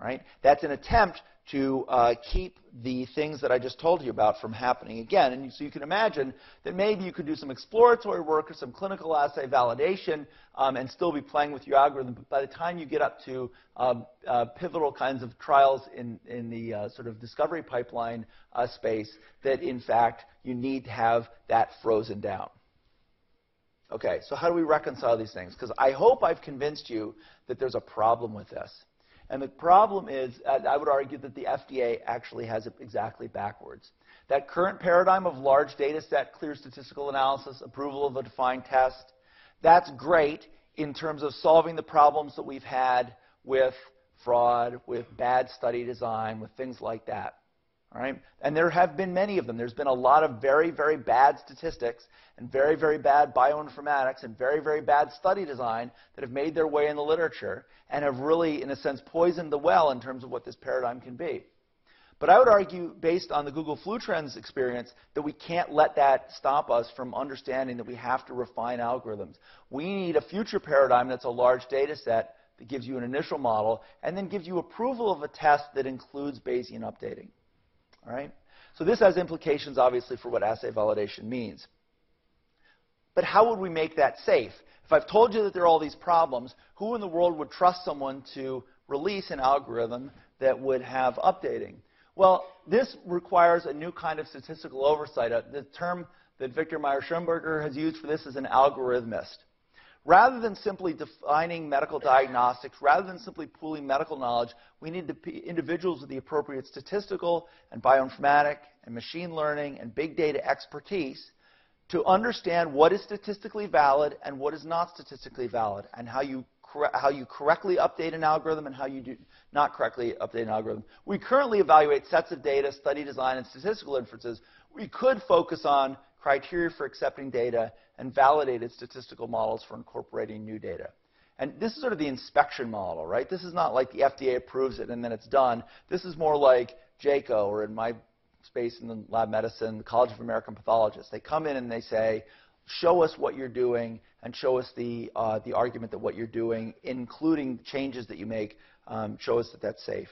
All right? That's an attempt to keep the things that I just told you about from happening again. And so you can imagine that maybe you could do some exploratory work or some clinical assay validation and still be playing with your algorithm. But by the time you get up to pivotal kinds of trials in the sort of discovery pipeline space, that in fact you need to have that frozen down. Okay, so how do we reconcile these things? Because I hope I've convinced you that there's a problem with this. And the problem is, I would argue that the FDA actually has it exactly backwards. That current paradigm of large data set, clear statistical analysis, approval of a defined test, that's great in terms of solving the problems that we've had with fraud, with bad study design, with things like that. All right? And there have been many of them. There's been a lot of very, very bad statistics and very, very bad bioinformatics and very, very bad study design that have made their way in the literature and have really, in a sense, poisoned the well in terms of what this paradigm can be. But I would argue, based on the Google Flu Trends experience, that we can't let that stop us from understanding that we have to refine algorithms. We need a future paradigm that's a large data set that gives you an initial model and then gives you approval of a test that includes Bayesian updating. All right? So this has implications, obviously, for what assay validation means. But how would we make that safe? If I've told you that there are all these problems, who in the world would trust someone to release an algorithm that would have updating? Well, this requires a new kind of statistical oversight. The term that Victor Meyer-Schönberger has used for this is an algorithmist. Rather than simply defining medical diagnostics, rather than simply pooling medical knowledge, we need individuals with the appropriate statistical and bioinformatic and machine learning and big data expertise to understand what is statistically valid and what is not statistically valid, and how you correctly update an algorithm and how you do not correctly update an algorithm. We currently evaluate sets of data, study design, and statistical inferences. We could focus on criteria for accepting data and validated statistical models for incorporating new data. And this is sort of the inspection model, right? This is not like the FDA approves it and then it's done. This is more like JACO, or in my space in the lab medicine, the College of American Pathologists. They come in and they say, show us what you're doing and show us the argument that what you're doing, including changes that you make, show us that that's safe.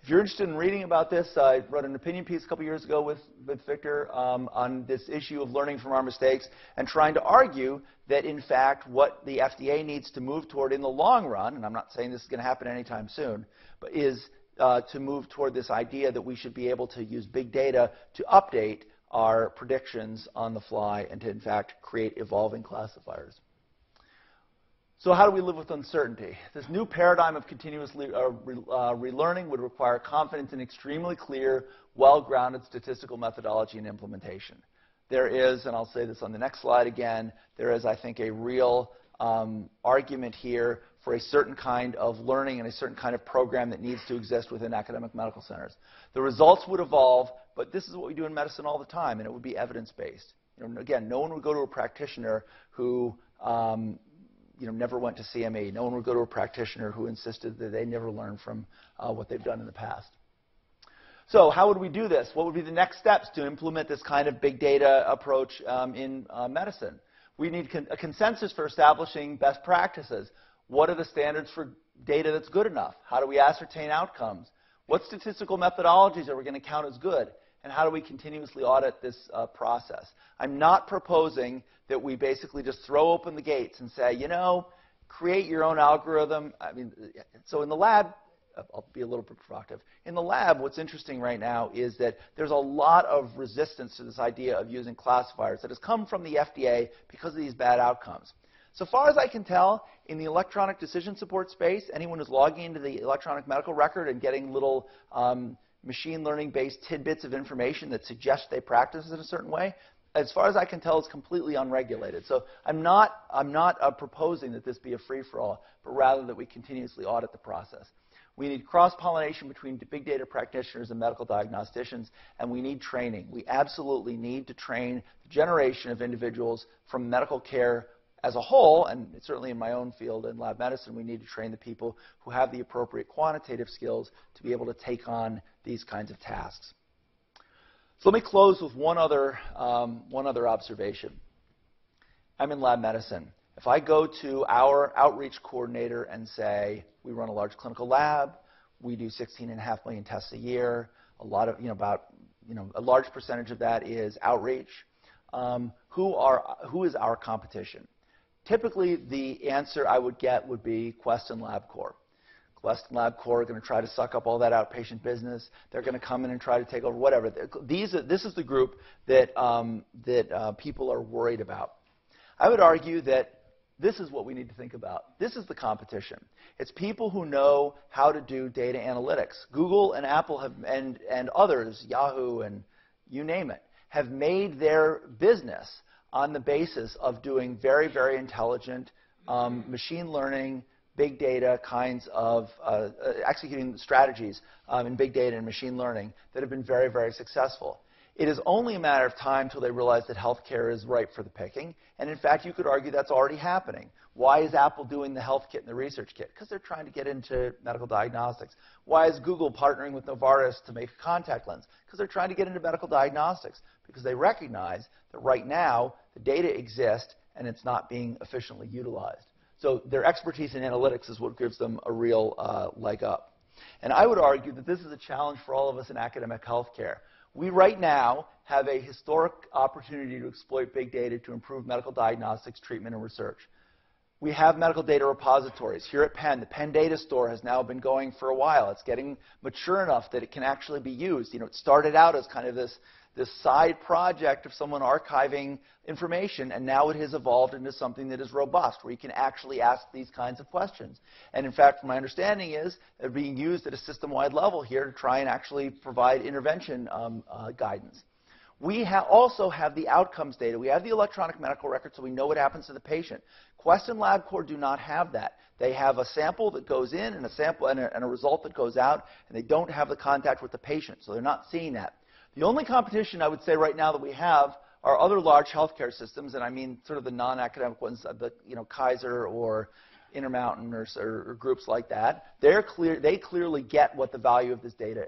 If you're interested in reading about this, I wrote an opinion piece a couple years ago with Victor on this issue of learning from our mistakes and trying to argue that, in fact, what the FDA needs to move toward in the long run, and I'm not saying this is going to happen anytime soon, but is to move toward this idea that we should be able to use big data to update our predictions on the fly and to, in fact, create evolving classifiers. So how do we live with uncertainty? This new paradigm of continuous relearning would require confidence in extremely clear, well-grounded statistical methodology and implementation. There is, and I'll say this on the next slide again, there is, I think, a real argument here for a certain kind of learning and a certain kind of program that needs to exist within academic medical centers. The results would evolve, but this is what we do in medicine all the time, and it would be evidence-based. Again, no one would go to a practitioner who never went to CME. No one would go to a practitioner who insisted that they never learned from what they've done in the past. So how would we do this? What would be the next steps to implement this kind of big data approach in medicine? We need a consensus for establishing best practices. What are the standards for data that's good enough? How do we ascertain outcomes? What statistical methodologies are we going to count as good? And how do we continuously audit this process? I'm not proposing that we basically just throw open the gates and say, create your own algorithm. So in the lab, I'll be a little bit provocative. In the lab, what's interesting right now is that there's a lot of resistance to this idea of using classifiers that has come from the FDA because of these bad outcomes. So far as I can tell, in the electronic decision support space, anyone who's logging into the electronic medical record and getting little machine learning-based tidbits of information that suggest they practice in a certain way, as far as I can tell, is completely unregulated. So I'm not proposing that this be a free-for-all, but rather that we continuously audit the process. We need cross-pollination between big data practitioners and medical diagnosticians, and we need training. We absolutely need to train the generation of individuals from medical care as a whole, and certainly in my own field in lab medicine, we need to train the people who have the appropriate quantitative skills to be able to take on these kinds of tasks. So let me close with one other observation. I'm in lab medicine. If I go to our outreach coordinator and say, we run a large clinical lab, we do 16.5 million tests a year, a large percentage of that is outreach, who is our competition? Typically, the answer I would get would be Quest and LabCorp. Quest and LabCorp are going to try to suck up all that outpatient business. They're going to come in and try to take over whatever. This is the group that people are worried about. I would argue that this is what we need to think about. This is the competition. It's people who know how to do data analytics. Google and Apple and others, Yahoo and you name it, have made their business on the basis of doing very, very intelligent machine learning, big data kinds of executing strategies in big data and machine learning that have been very, very successful. It is only a matter of time until they realize that healthcare is ripe for the picking. And in fact, you could argue that's already happening. Why is Apple doing the health kit and the research kit? Because they're trying to get into medical diagnostics. Why is Google partnering with Novartis to make a contact lens? Because they're trying to get into medical diagnostics. Because they recognize that right now the data exists and it's not being efficiently utilized. So their expertise in analytics is what gives them a real leg up. And I would argue that this is a challenge for all of us in academic healthcare. We right now have a historic opportunity to exploit big data to improve medical diagnostics, treatment, and research. We have medical data repositories. Here at Penn, the Penn Data Store has now been going for a while. It's getting mature enough that it can actually be used. It started out as kind of this side project of someone archiving information, and now it has evolved into something that is robust, where you can actually ask these kinds of questions. And in fact, my understanding is they're being used at a system-wide level here to try and actually provide intervention guidance. We also have the outcomes data. We have the electronic medical record, so we know what happens to the patient. Quest and LabCorp do not have that. They have a sample that goes in and a sample and a result that goes out, and they don't have the contact with the patient, so they're not seeing that. The only competition I would say right now that we have are other large healthcare systems, and I mean sort of the non-academic ones, Kaiser or Intermountain or groups like that. They clearly get what the value of this data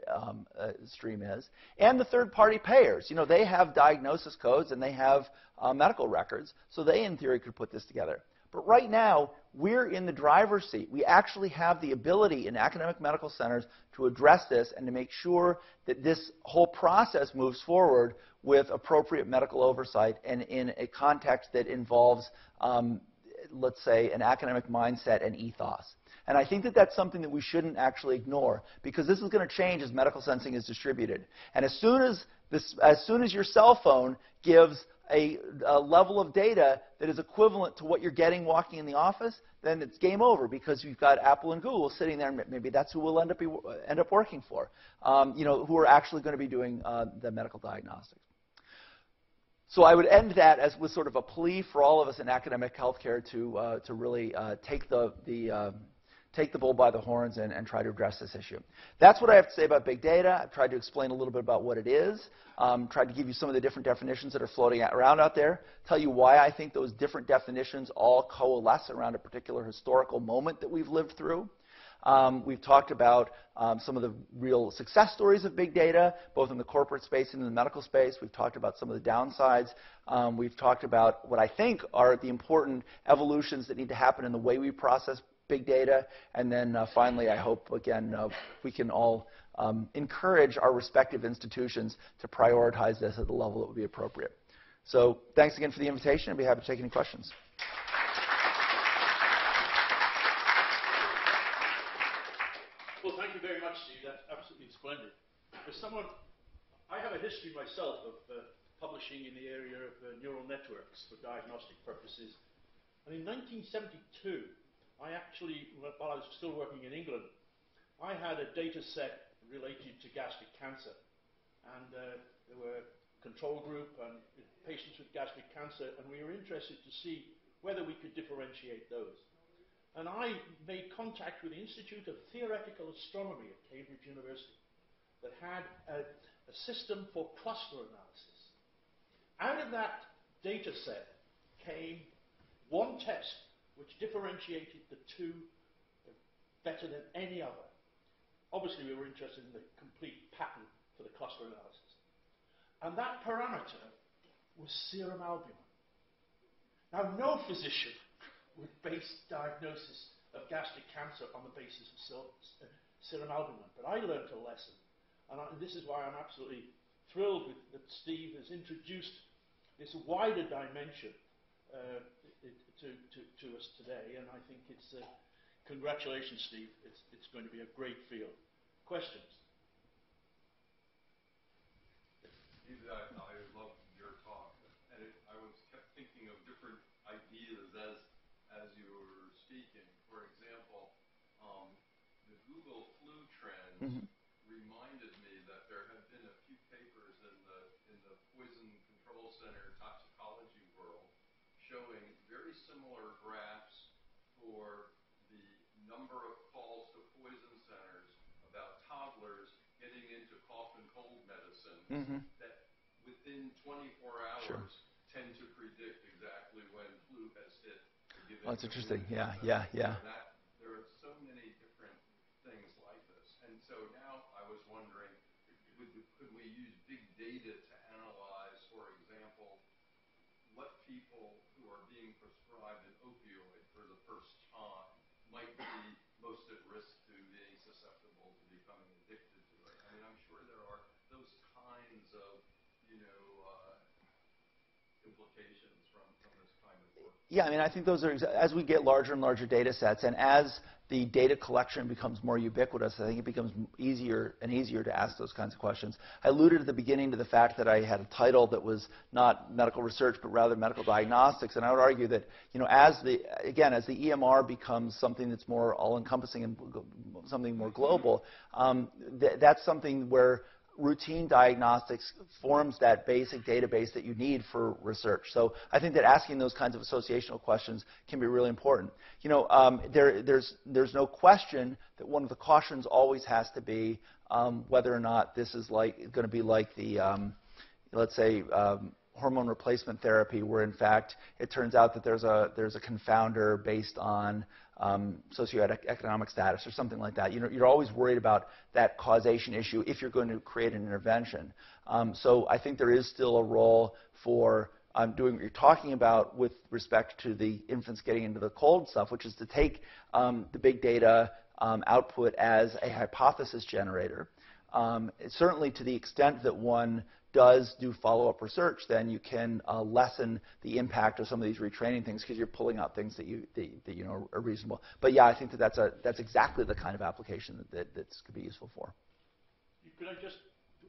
stream is. And the third-party payers, they have diagnosis codes and they have medical records, so they in theory could put this together. But right now, we're in the driver's seat. We actually have the ability in academic medical centers to address this and to make sure that this whole process moves forward with appropriate medical oversight and in a context that involves, let's say, an academic mindset and ethos. And I think that that's something that we shouldn't actually ignore, because this is going to change as medical sensing is distributed. And as soon as your cell phone gives a level of data that is equivalent to what you're getting walking in the office, then it's game over, because you've got Apple and Google sitting there, and maybe that's who we'll end up working for, who are actually going to be doing the medical diagnostics. So I would end that as with sort of a plea for all of us in academic healthcare to really take the bull by the horns and try to address this issue. That's what I have to say about big data. I've tried to explain a little bit about what it is, tried to give you some of the different definitions that are floating around out there, tell you why I think those different definitions all coalesce around a particular historical moment that we've lived through. We've talked about some of the real success stories of big data, both in the corporate space and in the medical space. We've talked about some of the downsides. We've talked about what I think are the important evolutions that need to happen in the way we process big data. And then finally, I hope, again, we can all encourage our respective institutions to prioritize this at the level that would be appropriate. So thanks again for the invitation. I'd be happy to take any questions. Well, thank you very much, Steve. That's absolutely splendid. As someone, I have a history myself of publishing in the area of neural networks for diagnostic purposes. And in 1972, I actually, while I was still working in England, I had a data set related to gastric cancer. And there were a control group and patients with gastric cancer, and we were interested to see whether we could differentiate those. And I made contact with the Institute of Theoretical Astronomy at Cambridge University that had a system for cluster analysis. Out of that data set came one test which differentiated the two better than any other. Obviously, we were interested in the complete pattern for the cluster analysis. And that parameter was serum albumin. Now, no physician would base diagnosis of gastric cancer on the basis of serum albumin. But I learned a lesson, and this is why I'm absolutely thrilled that Steve has introduced this wider dimension to us today, and I think it's congratulations, Steve. It's going to be a great field. Questions? Steve, I loved your talk, and I kept thinking of different ideas as you were speaking. For example, the Google flu trend reminded me that there had been a few papers in the poison control center toxicology world showing very similar graphs for the number of calls to poison centers about toddlers getting into cough and cold medicine that within 24 hours tend to predict exactly when flu has hit. Oh, that's interesting. Yeah. There are so many different things like this. And so now I was wondering, could we use big data to analyze, for example, what people who are being prescribed an opioid for the first time might be most at risk to being susceptible to becoming addicted to it? I mean, I'm sure there are those kinds of, implications from this kind of work. Yeah, I mean, I think those are, as we get larger and larger data sets, and as the data collection becomes more ubiquitous, I think it becomes easier and easier to ask those kinds of questions. I alluded at the beginning to the fact that I had a title that was not medical research, but rather medical diagnostics, and I would argue that, as the EMR becomes something that's more all-encompassing and something more global, that's something where routine diagnostics forms that basic database that you need for research. So I think that asking those kinds of associational questions can be really important. There's no question that one of the cautions always has to be whether or not this is going to be like the, let's say, hormone replacement therapy, where in fact it turns out that there's a confounder based on socioeconomic status or something like that. You're always worried about that causation issue if you're going to create an intervention. So I think there is still a role for doing what you're talking about with respect to the infants getting into the cold stuff, which is to take the big data output as a hypothesis generator. Certainly to the extent that one does do follow-up research, then you can lessen the impact of some of these retraining things because you're pulling out things that you know are reasonable. But yeah, I think that's exactly the kind of application that this could be useful for. Could I just,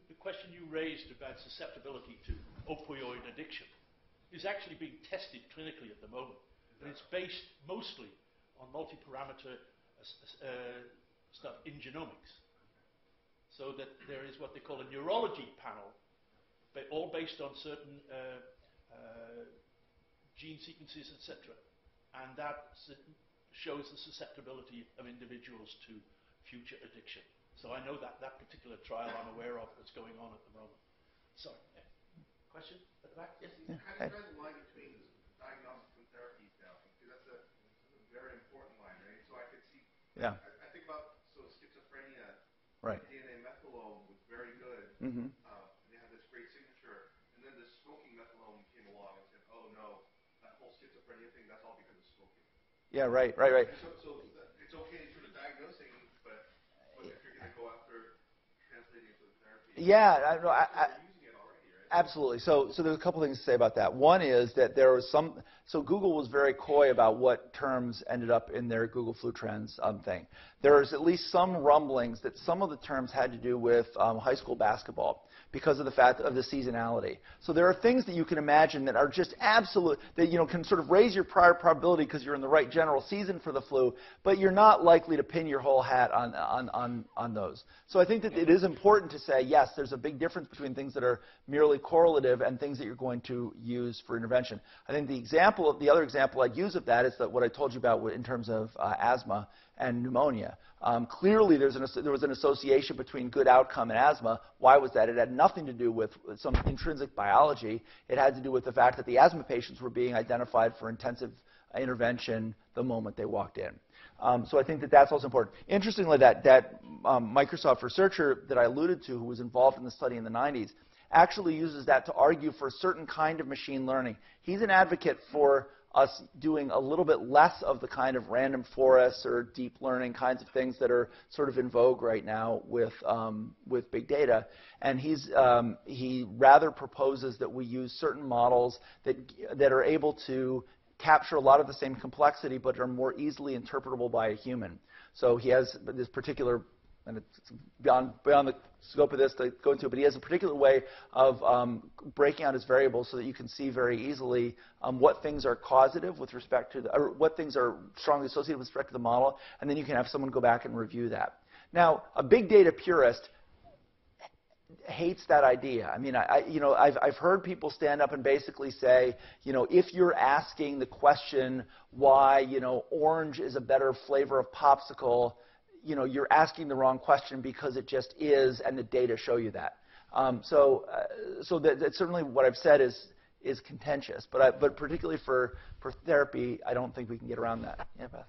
the question you raised about susceptibility to opioid addiction is actually being tested clinically at the moment, and it's based mostly on multi-parameter stuff in genomics. So that there is what they call a neurology panel, all based on certain gene sequences, etc. And that shows the susceptibility of individuals to future addiction. So I know that particular trial I'm aware of that's going on at the moment. Sorry. Question at the back? Yes? Yeah. How do you draw the line between diagnostics and therapies now? Because that's a very important line, right? So I could see, Yeah. I think about schizophrenia. Right. DNA methylome was very good. Mm-hmm. They had this great signature. And then the smoking methylome came along and said, oh, no, that whole schizophrenia thing, that's all because of smoking. Yeah, right. So it's okay sort of diagnosing, but if you're going to go after translating it to the therapy, Yeah, they're using it already, right? absolutely. So there's a couple things to say about that. One is that there was so Google was very coy about what terms ended up in their Google Flu Trends thing. There's at least some rumblings that some of the terms had to do with high school basketball because of the fact of the seasonality. So there are things that you can imagine that are just absolute, that can sort of raise your prior probability because you're in the right general season for the flu, but you're not likely to pin your whole hat on those. So I think that it is important to say, yes, there's a big difference between things that are merely correlative and things that you're going to use for intervention. I think the other example I'd use of that is that what I told you about in terms of asthma and pneumonia. Clearly, there was an association between good outcome and asthma. Why was that? It had nothing to do with some intrinsic biology. It had to do with the fact that the asthma patients were being identified for intensive intervention the moment they walked in. So I think that that's also important. Interestingly, that Microsoft researcher that I alluded to, who was involved in the study in the 90s, actually uses that to argue for a certain kind of machine learning. He's an advocate for us doing a little bit less of the kind of random forests or deep learning kinds of things that are sort of in vogue right now with big data. And he rather proposes that we use certain models that are able to capture a lot of the same complexity but are more easily interpretable by a human. So he has this particular, and it's beyond the scope of this to go into, but he has a particular way of breaking out his variables so that you can see very easily what things are causative with respect to or what things are strongly associated with respect to the model, and then you can have someone go back and review that. Now, a big data purist hates that idea. I mean, I've heard people stand up and basically say, if you're asking the question why, orange is a better flavor of popsicle, you're asking the wrong question because it just is, and the data show you that. So that's certainly what I've said is contentious, but particularly for therapy, I don't think we can get around that. Yeah, Beth.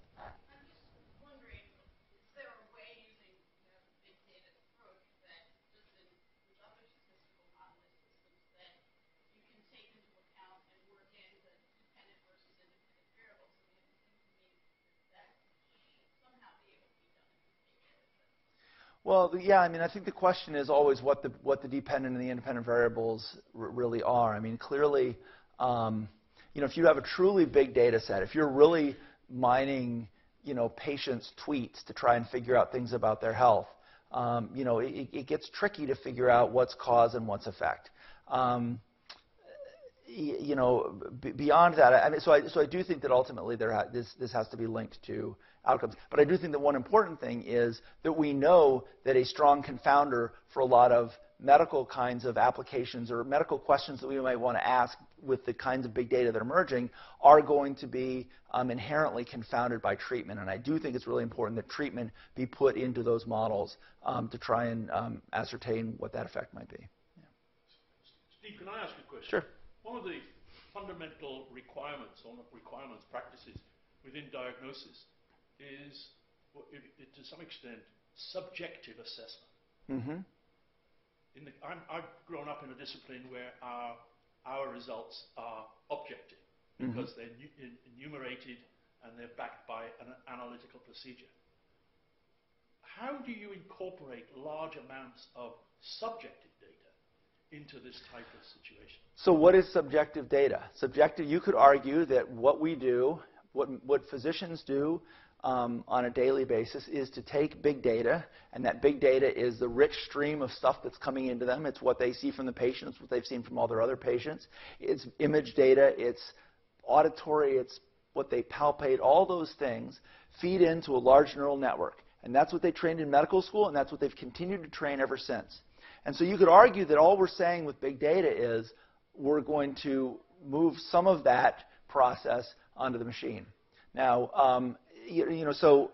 Well, yeah, I mean, I think the question is always what the dependent and the independent variables really are. I mean, clearly, if you have a truly big data set, if you're really mining, patients' tweets to try and figure out things about their health, it gets tricky to figure out what's cause and what's effect. Beyond that, I mean, so I do think that ultimately this has to be linked to outcomes. But I do think that one important thing is that we know that a strong confounder for a lot of medical kinds of applications or medical questions that we might want to ask with the kinds of big data that are emerging are going to be inherently confounded by treatment. And I do think it's really important that treatment be put into those models to try and ascertain what that effect might be. Yeah. Steve, can I ask a question? Sure. One of the fundamental requirements, or not requirements, practices within diagnosis is, to some extent, subjective assessment. Mm-hmm. I've grown up in a discipline where our results are objective because they're enumerated and they're backed by an analytical procedure. How do you incorporate large amounts of subjective data into this type of situation? So what is subjective data? Subjective, you could argue that what we do, what physicians do on a daily basis is to take big data, and that big data is the rich stream of stuff that's coming into them. It's what they see from the patients, what they've seen from all their other patients. It's image data, it's auditory, it's what they palpate. All those things feed into a large neural network. And that's what they trained in medical school, and that's what they've continued to train ever since. And so you could argue that all we're saying with big data is we're going to move some of that process onto the machine. Now, so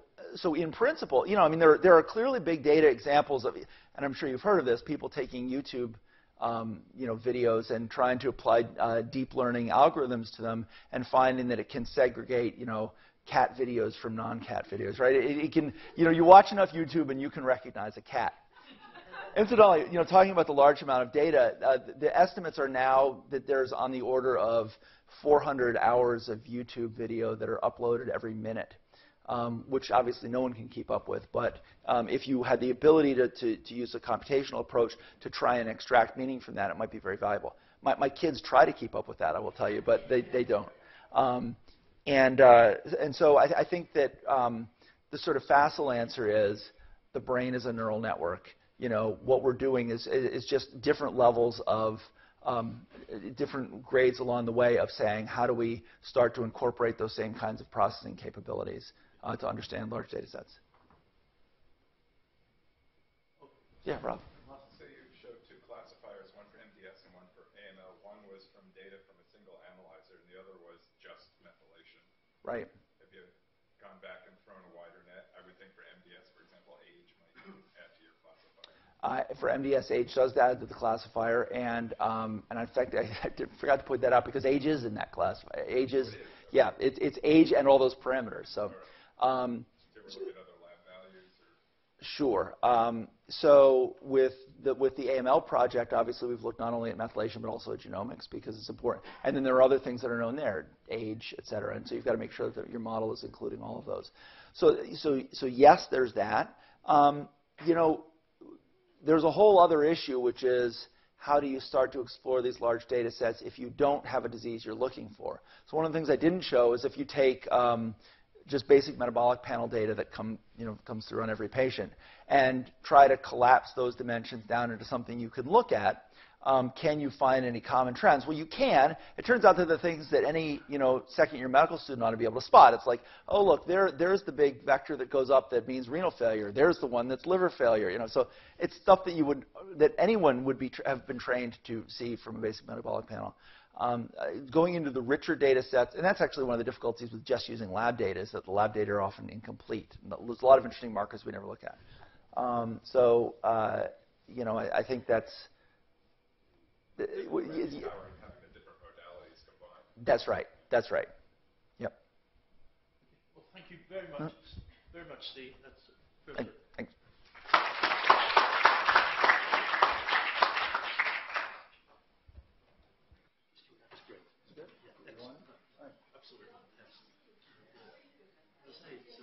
in principle, I mean, there are clearly big data examples of, and I'm sure you've heard of this, people taking YouTube, videos and trying to apply deep learning algorithms to them and finding that it can segregate, cat videos from non-cat videos, right? It can, you watch enough YouTube and you can recognize a cat. Incidentally, talking about the large amount of data, the estimates are now that there's on the order of 400 hours of YouTube video that are uploaded every minute, which obviously no one can keep up with. But if you had the ability to use a computational approach to try and extract meaning from that, it might be very valuable. My kids try to keep up with that, I will tell you, but they don't. And so I think that the sort of facile answer is the brain is a neural network. What we're doing is just different levels of different grades along the way of saying how do we start to incorporate those same kinds of processing capabilities to understand large data sets. Yeah, Rob. So you showed two classifiers, one for MDS and one for AML. One was from data from a single analyzer, and the other was just methylation. Right. Have you gone back and thrown a wider net? I would think for MDS, for example, age might add to your classifier. For MDS, age does add to the classifier, and in fact, I forgot to point that out because age is in that classifier. Age is, yeah, it's age and all those parameters. So, Did you ever look at other lab values? Or? Sure. So with the AML project, obviously we've looked not only at methylation but also at genomics because it's important. And then there are other things that are known there, age, et cetera. And so you've got to make sure that your model is including all of those. So yes, there's that. There's a whole other issue, which is how do you start to explore these large data sets if you don't have a disease you're looking for? So one of the things I didn't show is if you take just basic metabolic panel data that comes through on every patient and try to collapse those dimensions down into something you can look at, can you find any common trends? Well, you can. It turns out that the things that any second-year medical student ought to be able to spot. It's like, oh, look, there's the big vector that goes up that means renal failure. There's the one that's liver failure. So it's stuff that anyone would have been trained to see from a basic metabolic panel. Going into the richer data sets, and that's actually one of the difficulties with just using lab data, is that the lab data are often incomplete. There's a lot of interesting markers we never look at. I think that's... Having the different modalities combined. That's right. That's right. Yep. Well, thank you very much, Steve. That's very good. Thanks. That's great. Good? Yeah, excellent. Absolutely. Yes. As I say, it's